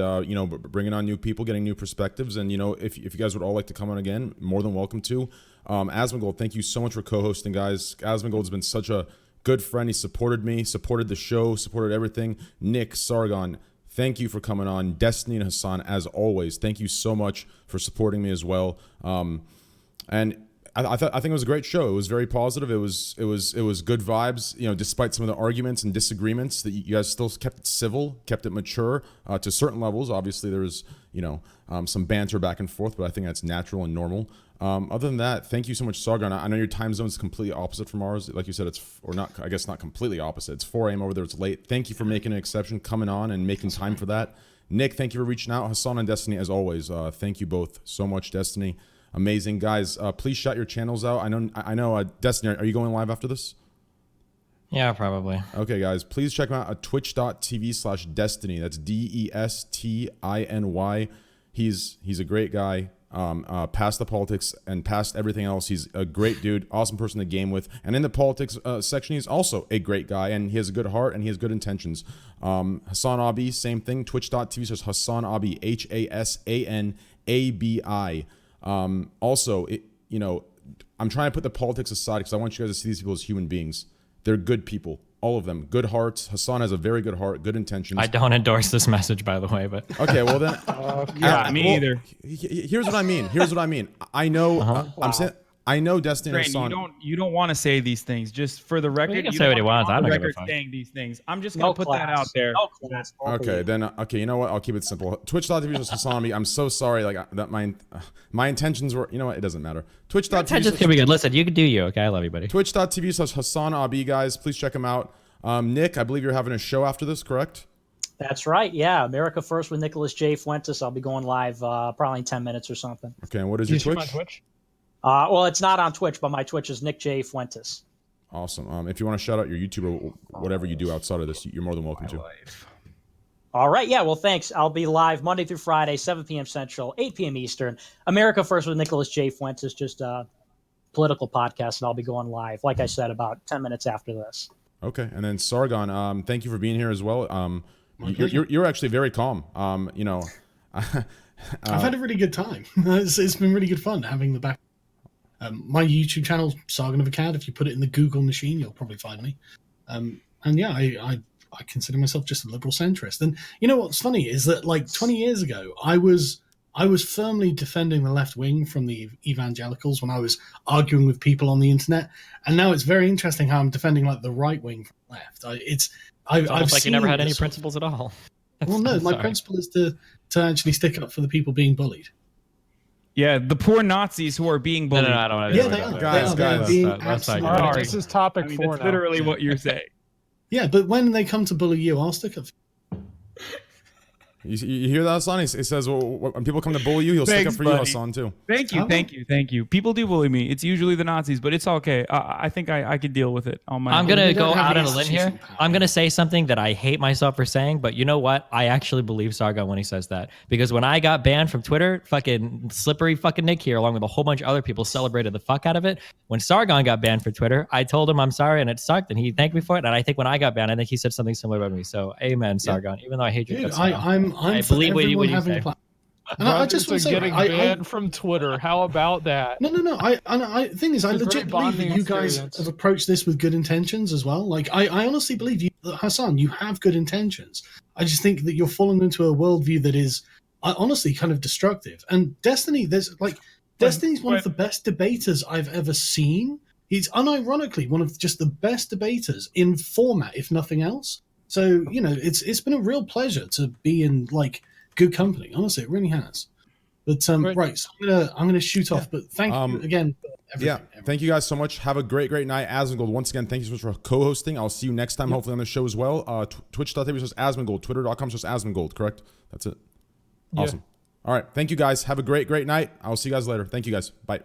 bringing on new people, getting new perspectives, and if you guys would all like to come on again, more than welcome to. Asmongold, thank you so much for co-hosting, guys. Asmongold's been such a good friend. He supported me, supported the show, supported everything. Nick Sargon, thank you for coming on. Destiny and Hasan, as always, thank you so much for supporting me as well. And I think it was a great show. It was very positive. It was good vibes. Despite some of the arguments and disagreements, that you guys still kept it civil, kept it mature to certain levels. Obviously, there was some banter back and forth, but I think that's natural and normal. Other than that, thank you so much, Sargon. I know your time zone is completely opposite from ours. Like you said, I guess not completely opposite. It's 4 a.m. over there. It's late. Thank you for making an exception, coming on and making time for that. Nick, thank you for reaching out. Hasan and Destiny, as always, thank you both so much. Destiny, amazing, guys. Please shout your channels out. I know. Destiny, are you going live after this? Yeah, probably. Okay, guys, please check him out at twitch.tv/Destiny. That's DESTINY. He's a great guy. Past the politics and past everything else, he's a great dude, awesome person to game with. And in the politics section, he's also a great guy, and he has a good heart and he has good intentions. HasanAbi, same thing. Twitch.tv/HasanAbi, HasanAbi. Also, I'm trying to put the politics aside because I want you guys to see these people as human beings. They're good people. All of them. Good hearts. Hasan has a very good heart, good intentions. I don't endorse this message, by the way, but... Okay, well then... Yeah, me either. Here's what I mean. I know... I'm saying... I know Destiny and Train, Hasan... you don't want to say these things. Just for the record, Well, you can you say don't what he want wants. to be I'm on not the gonna record fight. saying these things. I'm just going to put that out there. No class. Okay, you know what? I'll keep it simple. Twitch.tv/HasanAbi. I'm so sorry. That my intentions were... You know what? It doesn't matter. Attention's gonna be good. Listen, you can do you, okay? I love you, buddy. Twitch.tv/HasanAbi, guys. Please check him out. Nick, I believe you're having a show after this, correct? That's right. Yeah, America First with NickJFuentes. I'll be going live probably in 10 minutes or something. Okay, and what is Do your you stream Twitch? on Twitch? Well, it's not on Twitch, but my Twitch is NickJFuentes. Awesome. If you want to shout out your YouTube or whatever you do outside of this, you're more than welcome to. All right. Yeah. Well, thanks. I'll be live Monday through Friday, 7 p.m. Central, 8 p.m. Eastern. America First with NickJFuentes, just a political podcast, and I'll be going live, like I said, about 10 minutes after this. Okay, and then Sargon, thank you for being here as well. You're actually very calm. I've had a really good time. It's been really good fun having the back. My YouTube channel, Sargon of Akkad. If you put it in the Google machine, you'll probably find me. And yeah, I consider myself just a liberal centrist. And you know what's funny is that like 20 years ago, I was firmly defending the left wing from the evangelicals when I was arguing with people on the internet. And now it's very interesting how I'm defending like the right wing from the left. It's almost like you never had any principles at all. Well, no, my principle is to actually stick up for the people being bullied. Yeah, the poor Nazis who are being bullied. No, I don't want to Yeah, do they that. are. Guys, They are guys, being that's not absolutely- good. All right, this is topic 4 that's now. literally what you're saying. Yeah, but when they come to bully you, I'll stick up. You hear that, Hasan? He says, well, when people come to bully you, he'll stick up for you, Hasan, too. Thank you. People do bully me. It's usually the Nazis, but it's okay. I think I could deal with it on my own. I'm going to go out on a limb here. I'm going to say something that I hate myself for saying, but you know what? I actually believe Sargon when he says that. Because when I got banned from Twitter, fucking slippery fucking Nick here, along with a whole bunch of other people, celebrated the fuck out of it. When Sargon got banned from Twitter, I told him I'm sorry and it sucked, and he thanked me for it. And I think when I got banned, I think he said something similar about me. So amen, Sargon. Even though I hate you. Dude, I believe what you say. And I just want to say, getting banned from Twitter. How about that? No. The thing is, I legit believe that you guys have approached this with good intentions as well. Like, I honestly believe you, Hasan, you have good intentions. I just think that you're falling into a worldview that is, honestly, kind of destructive. And Destiny, Destiny's one of the best debaters I've ever seen. He's unironically one of just the best debaters in format, if nothing else. So, it's been a real pleasure to be in, like, good company. Honestly, it really has. But, right, so I'm gonna shoot off, but thank you again for everything. Yeah, thank you guys so much. Have a great night. Asmongold, once again, thank you so much for co-hosting. I'll see you next time, hopefully on the show as well. Twitch.tv/Asmongold, Twitter.com/Asmongold, correct? That's it. Awesome. All right, thank you guys. Have a great night. I'll see you guys later. Thank you guys. Bye.